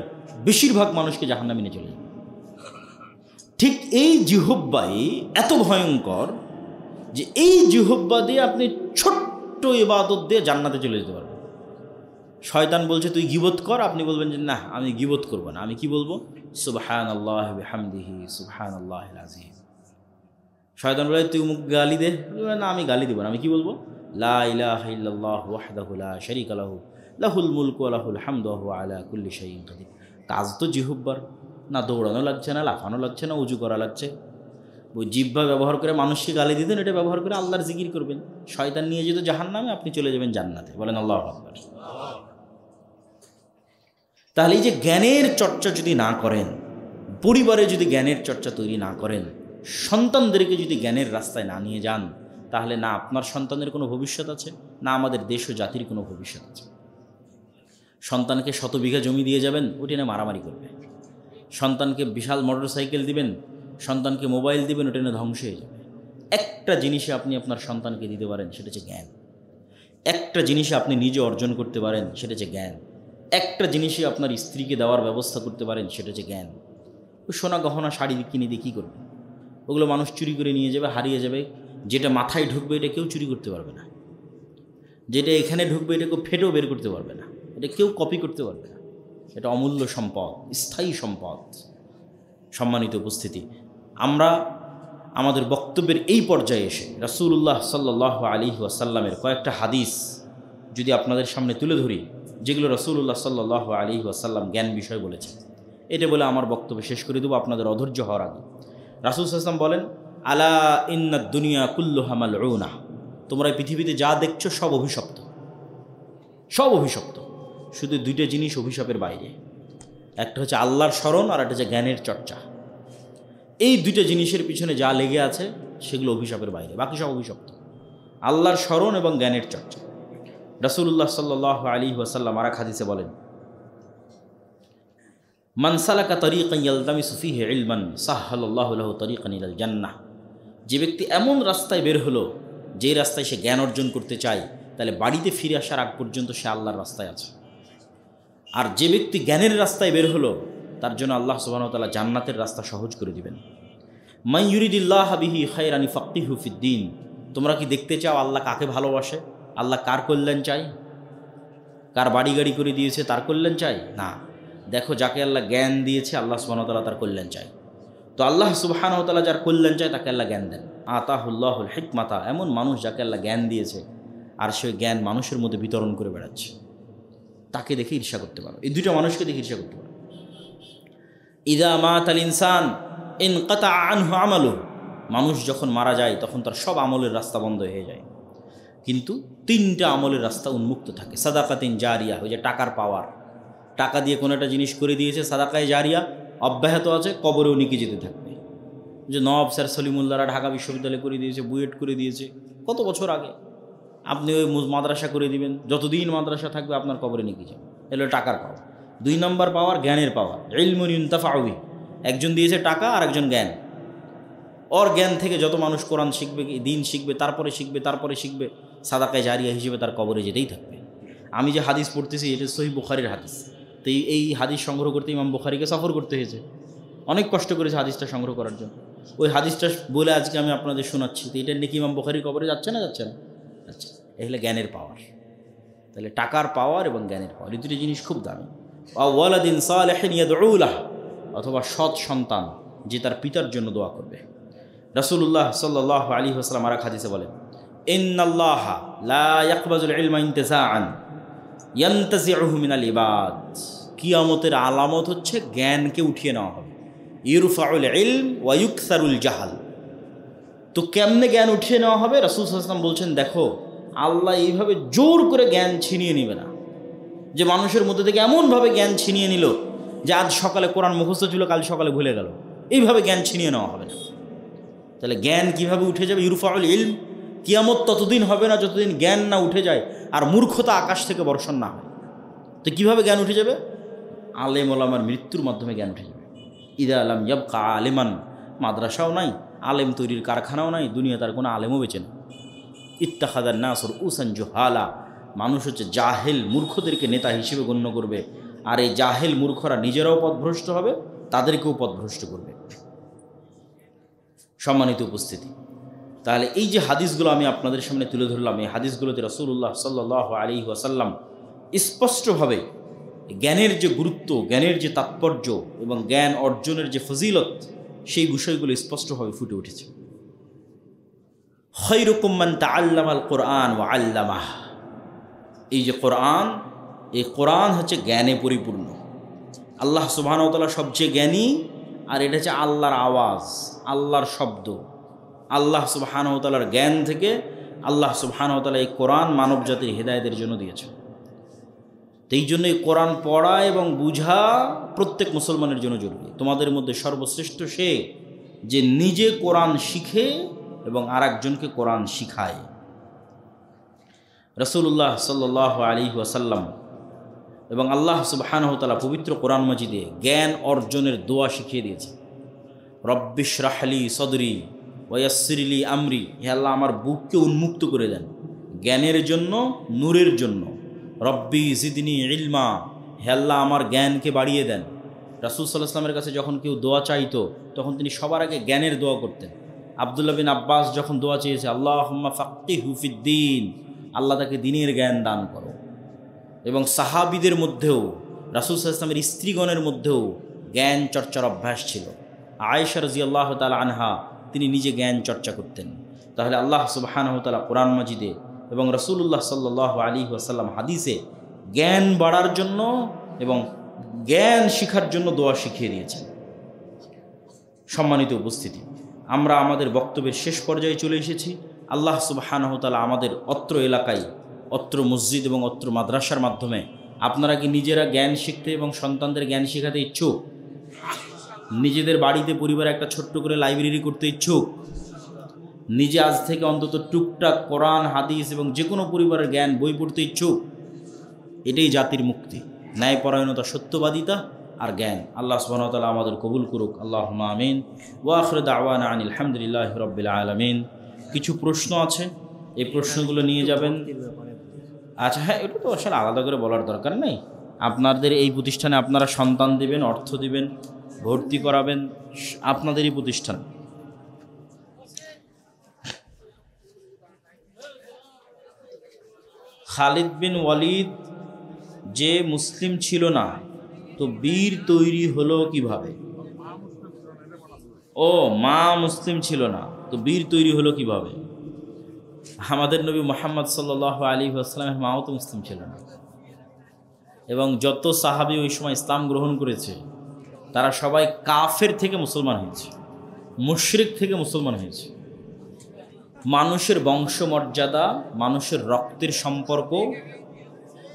বেশিরভাগ মানুষকে জাহান্নামে নিয়ে চলে যাবে। ঠিক এই জিহ্বাই এত ভয়ঙ্কর যে এই জিহ্বা দিয়ে আপনি ছোট্ট ইবাদত দিয়ে জান্নাতে চলে যেতে পারবেন। শয়তান বলছে তুই গীবত কর, আপনি বলবেন যে না আমি গীবত করব না, আমি কি বলবো? সুবহানাল্লাহ বিহামদিহি সুবহানাল্লাহিল আযীম। শয়তান বলে তুই মুখ গালি দে, না আমি গালি দেব না, আমি কি বলবো? লা ইলাহা ইল্লাল্লাহু ওয়াহদাহু লা শারীকা লাহু লাহুল মুলকু ওয়া লাহুল হামদু ওয়া হুয়া আলা কুল্লি শাইইন কাদির। কাজ তো জিহ্বার, না দৌড়ানো লাগছে, না লাফানো লাগছে, না উজু করা লাগছে। ওই জিহ্বা ব্যবহার করে মানুষকে গালি দিতেন, এটা ব্যবহার করে আল্লাহর জিকির করবেন। শয়তান নিয়ে যেত জাহান্নামে, আপনি চলে যাবেন জান্নাতে। বলেন আল্লাহু আকবার। তাহলে এই যে জ্ঞানের চর্চা যদি না করেন, পরিবারে যদি জ্ঞানের চর্চা তৈরি না করেন, সন্তানদেরকে যদি জ্ঞানের রাস্তায় না নিয়ে যান, তাহলে না আপনার সন্তানের কোনো ভবিষ্যৎ আছে, না আমাদের দেশ ও জাতির কোনো ভবিষ্যৎ আছে। সন্তানকে 100 বিঘা জমি দিয়ে যাবেন, ওটি না মারামারি করবে। সন্তানকে বিশাল মোটরসাইকেল দিবেন, সন্তানকে মোবাইল দিবেন, ওটা না ধ্বংস হয়ে যাবে। একটা জিনিসে আপনি আপনার সন্তানকে দিতে পারেন, সেটা হচ্ছে জ্ঞান। একটা জিনিসে আপনি নিজে অর্জন করতে পারেন, সেটা হচ্ছে জ্ঞান। একটা জিনিসে আপনার স্ত্রীকে দেওয়ার ব্যবস্থা করতে পারেন, সেটা হচ্ছে জ্ঞান। ওই সোনা গহনা শাড়ি কিনে দিয়ে কী করবে? ওগুলো মানুষ চুরি করে নিয়ে যাবে, হারিয়ে যাবে। যেটা মাথায় ঢুকবে এটা কেউ চুরি করতে পারবে না, যেটা এখানে ঢুকবে এটা কেউ ফেটেও বের করতে পারবে না, এটা কেউ কপি করতে পারবে না। এটা অমূল্য সম্পদ, স্থায়ী সম্পদ। সম্মানিত উপস্থিতি, আমরা আমাদের বক্তব্যের এই পর্যায়ে এসে রাসূলুল্লাহ সাল্লাল্লাহু আলাইহি ওয়াসাল্লামের কয়েকটা হাদিস যদি আপনাদের সামনে তুলে ধরি, যেগুলো রাসূলুল্লাহ সাল্লাল্লাহু আলাইহি ওয়াসাল্লাম জ্ঞান বিষয় বলেছেন, এটা বলে আমার বক্তব্য শেষ করে দেবো আপনাদের অধৈর্য হওয়ার আগে। রাসূল সাল্লাল্লাহু আলাইহি ওয়াসাল্লাম বলেন, আলা ইন্নাদ দুনিয়া কুল্লুহা মালউনা, তোমরা এই পৃথিবীতে যা দেখছো সব অভিশপ্ত, সব অভিশপ্ত। শুধু দুইটা জিনিস অভিশাপের বাইরে, একটা হচ্ছে আল্লাহর স্মরণ আর একটা হচ্ছে জ্ঞানের চর্চা। এই দুইটা জিনিসের পিছনে যা লেগে আছে সেগুলো অভিশাপের বাইরে, বাকি সব অভিশপ্ত। আল্লাহর স্মরণ এবং জ্ঞানের চর্চা। রাসূলুল্লাহ সাল্লাল্লাহু আলাইহি ওয়াসাল্লাম আর এক হাদিসে বলেন, মান সালাকা তরিকান ইয়ালতামিসু ফীহি ইলমান সাহহালাল্লাহু লাহু তরিকান ইলাল জান্নাহ। যে ব্যক্তি এমন রাস্তায় বের হলো যে রাস্তায় সে জ্ঞান অর্জন করতে চায়, তাহলে বাড়িতে ফিরে আসার আগ পর্যন্ত সে আল্লাহর রাস্তায় আছে। আর যে ব্যক্তি জ্ঞানের রাস্তায় বের হলো তার জন্য আল্লাহ সুবহানাহু ওয়া তাআলা জান্নাতের রাস্তা সহজ করে দিবেন। মান ইউরিদিল্লাহু বিহি খায়রান ইফাক্কিহু ফিদ্দীন। তোমরা কি দেখতে চাও আল্লাহ কাকে ভালোবাসে? আল্লাহ কার কল্যাণ চাই? কার বাড়ি গাড়ি করে দিয়েছে তার কল্যাণ চাই? না, দেখো যাকে আল্লাহ জ্ঞান দিয়েছে আল্লাহ সুবহানাহু ওয়া তাআলা তার কল্যাণ চাই। তো আল্লাহ সুবহানাহু ওয়া তাআলা যার কল্যাণ চায় তাকে আল্লাহ জ্ঞান দেন। আতাহুল্লাহুল হিকমাতা, এমন মানুষ যাকে আল্লাহ জ্ঞান দিয়েছে আর সে জ্ঞান মানুষের মধ্যে বিতরণ করে বেড়াচ্ছে, তাকে দেখে ঈর্ষা করতে পারো। এই দুইটা মানুষকে দেখে ঈর্ষা করতে পারো। ইযা মাতাল ইনসান ইনকাতা আনহু আমালুহু, মানুষ যখন মারা যায় তখন তার সব আমলের রাস্তা বন্ধ হয়ে যায়, কিন্তু তিনটা আমলের রাস্তা উন্মুক্ত থাকে। সাদাকাতিন জারিয়া, ওই যে টাকার পাওয়ার, টাকা দিয়ে কোনো একটা জিনিস করে দিয়েছে, সাদাকায়ে জারিয়া অব্যাহত আছে, কবরেও নিকে যেতে থাকবে। যে নওয়াব স্যার সলিমুল্লাহরা ঢাকা বিশ্ববিদ্যালয় করে দিয়েছে, বুয়েট করে দিয়েছে কত বছর আগে, আপনি ওই মাদ্রাসা করে দিবেন, যতদিন মাদ্রাসা থাকবে আপনার কবরে নিকে যাবে। এলো টাকার পাওয়ার। দুই নম্বর পাওয়ার জ্ঞানের পাওয়ার, ইলমুন ইউনতাফাউ বিহি। একজন দিয়েছে টাকা আর একজন জ্ঞান। ওর জ্ঞান থেকে যত মানুষ কোরআন শিখবে, দিন শিখবে, তারপরে শিখবে, সাদাকায়ে জারিয়া হিসেবে তার কবরে যেতেই থাকবে। আমি যে হাদিস পড়তেছি এটা সহিহ বুখারীর হাদিস। তো এই হাদিস সংগ্রহ করতে ইমাম বুখারীকে সফর করতে হয়েছে, অনেক কষ্ট করেছে হাদিসটা সংগ্রহ করার জন্য। ওই হাদিসটা বলে আজকে আমি আপনাদের শোনাচ্ছি। তো এটা নাকি ইমাম বুখারীর কবরে যাচ্ছে না? আচ্ছা, এই হলো জ্ঞানের পাওয়ার। তাহলে টাকার পাওয়ার এবং জ্ঞানের পাওয়ার, এই দুটি জিনিস খুব দামি। ওয়ালাদিন সালিহিন ইয়াদউ লাহ, অথবা সৎ সন্তান যে তার পিতার জন্য দোয়া করবে। রাসূলুল্লাহ সাল্লাল্লাহু আলাইহি ওয়াসাল্লাম আর এক হাদিসে বলেন, ইন্নাল্লাহা লা ইয়াকবাজুল ইলমা ইনতিজাআন ইয়ানতাজিউহু মিনাল ইবাদ। কিয়ামতের আলামত হচ্ছে জ্ঞানকে উঠিয়ে নেওয়া হবে। ইরফাউল ইলম ওয়া ইউকসারুল জাহাল। তো কেমনে জ্ঞান উঠিয়ে নেওয়া হবে? রাসূল সাল্লাল্লাহু আলাইহি ওয়াসাল্লাম বলছেন, দেখো আল্লাহ এইভাবে জোর করে জ্ঞান ছিনিয়ে নেবে না, যে মানুষের মধ্যে থেকে এমনভাবে জ্ঞান ছিনিয়ে নিল যে আজ সকালে কোরআন মুখস্থ ছিল, কাল সকালে ভুলে গেল। এইভাবে জ্ঞান ছিনিয়ে নেওয়া হবে না। তাহলে জ্ঞান কিভাবে উঠে যাবে? ইরফাউল ইলম, কিয়ামত ততদিন হবে না যতদিন জ্ঞান না উঠে যায় আর মূর্খতা আকাশ থেকে বর্ষণ না হয়। তো কীভাবে জ্ঞান উঠে যাবে? আলেম ওলামার মৃত্যুর মাধ্যমে জ্ঞান উঠে যাবে। ইদা আলাম ইয়াবকা আলেমান, মাদ্রাসাও নাই, আলেম তৈরির কারখানাও নাই, দুনিয়া তার কোনো আলেমও বেঁচে না। ইত্তাখাদান নাস রুউসান জুহালা, মানুষ হচ্ছে জাহেল মূর্খদেরকে নেতা হিসেবে গণ্য করবে, আর এই জাহেল মূর্খরা নিজেরাও পথভ্রষ্ট হবে, তাদেরকেও পথভ্রষ্ট করবে। সম্মানিত উপস্থিতি, তাহলে এই যে হাদিসগুলো আমি আপনাদের সামনে তুলে ধরলাম, এই হাদিসগুলোতে রাসূলুল্লাহ সাল্লাল্লাহু আলাইহি ওয়াসাল্লাম স্পষ্টভাবে জ্ঞানের যে গুরুত্ব, জ্ঞানের যে তাৎপর্য এবং জ্ঞান অর্জনের যে ফজিলত, সেই বিষয়গুলো স্পষ্টভাবে ফুটে উঠেছে। খায়রুকুম মান তাআল্লামাল কুরআন ওয়া আল্লামাহ। এই যে কোরআন, এই কোরআন হচ্ছে জ্ঞানে পরিপূর্ণ। আল্লাহ সুবহানাহু ওয়া তাআলা সবচেয়ে জ্ঞানী, আর এটা হচ্ছে আল্লাহর আওয়াজ, আল্লাহর শব্দ। আল্লাহ সুবহানাহু ওয়া তাআলার জ্ঞান থেকে আল্লাহ সুবহানাহু ওয়া তাআলা এই কোরআন মানব জাতির হেদায়েতের জন্য দিয়েছেন। তো এই জন্য এই কোরআন পড়া এবং বুঝা প্রত্যেক মুসলমানের জন্য জরুরি। তোমাদের মধ্যে সর্বশ্রেষ্ঠ সে যে নিজে কোরআন শিখে এবং আর একজনকে কোরআন শিখায়। রাসূলুল্লাহ সাল্লাল্লাহু আলাইহি ওয়াসাল্লাম এবং আল্লাহ সুবহানাহু ওয়া তাআলা পবিত্র কোরআন মাজিদে জ্ঞান অর্জনের দোয়া শিখিয়ে দিয়েছে। রব্বিশ রাহলি সদরি ওয়া ইয়াসসির লি আমরি, হে আল্লাহ আমার বুককে উন্মুক্ত করে দেন, জ্ঞানের জন্য, নূরের জন্য। রব্বি জিদনি ইলমা, হে আল্লাহ আমার জ্ঞানকে বাড়িয়ে দেন। রাসূল সাল্লাল্লাহু আলাইহি ওয়াসাল্লামের কাছে যখন কেউ দোয়া চাইতো তখন তিনি সবার আগে জ্ঞানের দোয়া করতেন। আব্দুল্লাহ বিন আব্বাস যখন দোয়া চেয়েছে আল্লাহুম্মা ফাক্কিহু ফিদ্দীন, আল্লাহ তাকে দ্বীনের জ্ঞান দান করো। এবং সাহাবীদের মধ্যেও, রাসূল সাল্লাল্লাহু আলাইহি ওয়াসাল্লামের স্ত্রীগণের মধ্যেও জ্ঞান চর্চার অভ্যাস ছিল। আয়েশা রাদিয়াল্লাহু তাআলা আনহা তিনি নিজে জ্ঞান চর্চা করতেন। তাহলে আল্লাহ সুবহানাহু ওয়া তাআলা কোরআন মাজিদে এবং রাসূলুল্লাহ সাল্লাল্লাহু আলাইহি ওয়াসাল্লাম হাদিসে জ্ঞান বাড়ার জন্য এবং জ্ঞান শিখার জন্য দোয়া শিখিয়ে দিয়েছেন। সম্মানিত উপস্থিতি, আমরা আমাদের বক্তব্যের শেষ পর্যায়ে চলে এসেছি। আল্লাহ সুবহানাহু ওয়া তাআলা আমাদের অত্র এলাকায়, অত্র মসজিদ এবং অত্র মাদ্রাসার মাধ্যমে আপনারা কি নিজেরা জ্ঞান শিখতে এবং সন্তানদের জ্ঞান শেখাতে ইচ্ছুক? নিজেদের বাড়িতে পরিবারে একটা ছোট্ট করে লাইব্রেরি করতে ইচ্ছুক? নিজে আজ থেকে অন্তত টুকটাক কোরআন, হাদিস এবং যে কোনো পরিবারের জ্ঞান বই পড়তে ইচ্ছুক? এটাই জাতির মুক্তি, ন্যায়পরায়ণতা, সত্যবাদিতা আর জ্ঞান। আল্লাহ সুবহানাহু ওয়া তাআলা আমাদের কবুল করুক। আল্লাহুম্মা আমিন। ওয়া আখিরু দাওয়ানা আনিল হামদুলিল্লাহি রাব্বিল আলামিন। কিছু প্রশ্ন আছে, এই প্রশ্নগুলো নিয়ে যাবেন। আচ্ছা, হ্যাঁ, এটা তো আসলে আলাদা করে বলার দরকার নেই। আপনাদের এই প্রতিষ্ঠানে আপনারা সন্তান দিবেন, অর্থ দিবেন, ভর্তি করাবেন, আপনাদেরই প্রতিষ্ঠান। খালিদ বিন ওয়ালিদ যে মুসলিম ছিল না, তো বীর তৈরি হলো কিভাবে? ও, মা মুসলিম ছিল না, তো বীর তৈরি হলো কিভাবে? আমাদের নবী মুহাম্মদ সাল্লাল্লাহু আলাইহি ওয়াসাল্লামের মাও তো মুসলিম ছিল না। এবং যত সাহাবী ওই সময় ইসলাম গ্রহণ করেছে তারা সবাই কাফের থেকে মুসলমান হয়েছে, মুশরিক থেকে মুসলমান হয়েছে। মানুষের বংশমর্যাদা, মানুষের রক্তের সম্পর্ক,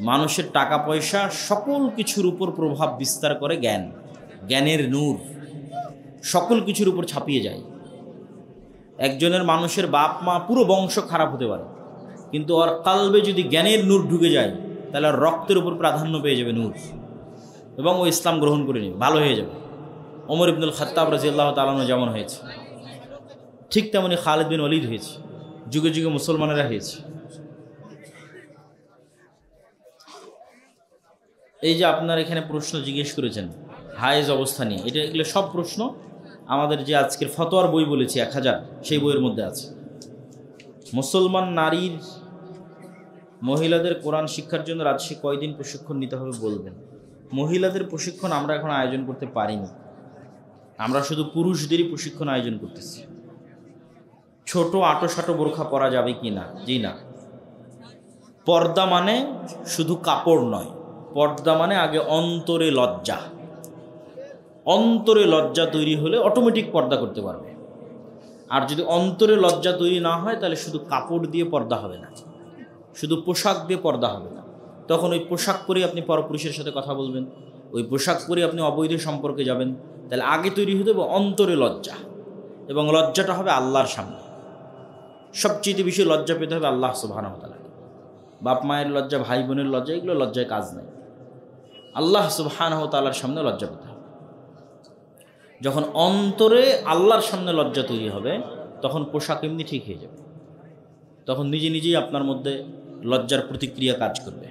মানুষের টাকা পয়সা, সকল কিছুর উপর প্রভাব বিস্তার করে জ্ঞান। জ্ঞানের নূর সকল কিছুর উপর ছাপিয়ে যায়। একজনের মানুষের বাপ মা পুরো বংশ খারাপ হতে পারে, কিন্তু ওর কালবে যদি জ্ঞানের নূর ঢুকে যায় তাহলে আর রক্তের উপর প্রাধান্য পেয়ে যাবে নূর, এবং ও ইসলাম গ্রহণ করে নিবে, ভালো হয়ে যাবে। ওমর ইবনুল খাত্তাব রাদিয়াল্লাহু তাআলা আনহু যেমন হয়েছে, ঠিক তেমনি খালিদ বিন ওয়ালিদ হয়েছে, যুগে যুগে মুসলমানেরা হয়েছে। এই যে আপনার এখানে প্রশ্ন জিজ্ঞেস করেছেন হায়েজ অবস্থা নিয়ে, এগুলো সব প্রশ্ন আমাদের যে আজকের ফতোয়ার বই বলেছি 1000, সেই বইয়ের মধ্যে আছে। মুসলমান নারীর, মহিলাদের কোরআন শিক্ষার জন্য রাজশাহী কয়দিন প্রশিক্ষণ নিতে হবে বলবেন? মহিলাদের প্রশিক্ষণ আমরা এখন আয়োজন করতে পারিনি, আমরা শুধু পুরুষদেরই প্রশিক্ষণ আয়োজন করতেছি। ছোট আটো বোরখা পরা যাবে কি না? জি না। পর্দা মানে শুধু কাপড় নয়, পর্দা মানে আগে অন্তরে লজ্জা। অন্তরে লজ্জা তৈরি হলে অটোমেটিক পর্দা করতে পারবে। আর যদি অন্তরে লজ্জা তৈরি না হয় তাহলে শুধু কাপড় দিয়ে পর্দা হবে না, শুধু পোশাক দিয়ে পর্দা হবে না। তখন ওই পোশাক পরে আপনি পরপুরুষের সাথে কথা বলবেন, ওই পোশাক পরে আপনি অবৈধ সম্পর্কে যাবেন। তাহলে আগে তৈরি হতে হবে অন্তরে লজ্জা, এবং লজ্জাটা হবে আল্লাহর সামনে। সবচেয়ে বেশি লজ্জা পেতে হবে আল্লাহ সুবহানাহু ওয়া তাআলা। বাপ মায়ের লজ্জা, ভাই বোনের লজ্জা, এগুলো লজ্জায় কাজ নাই। আল্লাহ সুবহানাহু ওয়া তাআলার সামনে লজ্জা পেতে হবে। যখন অন্তরে আল্লাহর সামনে লজ্জা তৈরি হবে তখন পোশাক এমনি ঠিক হয়ে যাবে, তখন নিজে নিজেই আপনার মধ্যে লজ্জার প্রতিক্রিয়া কাজ করবে।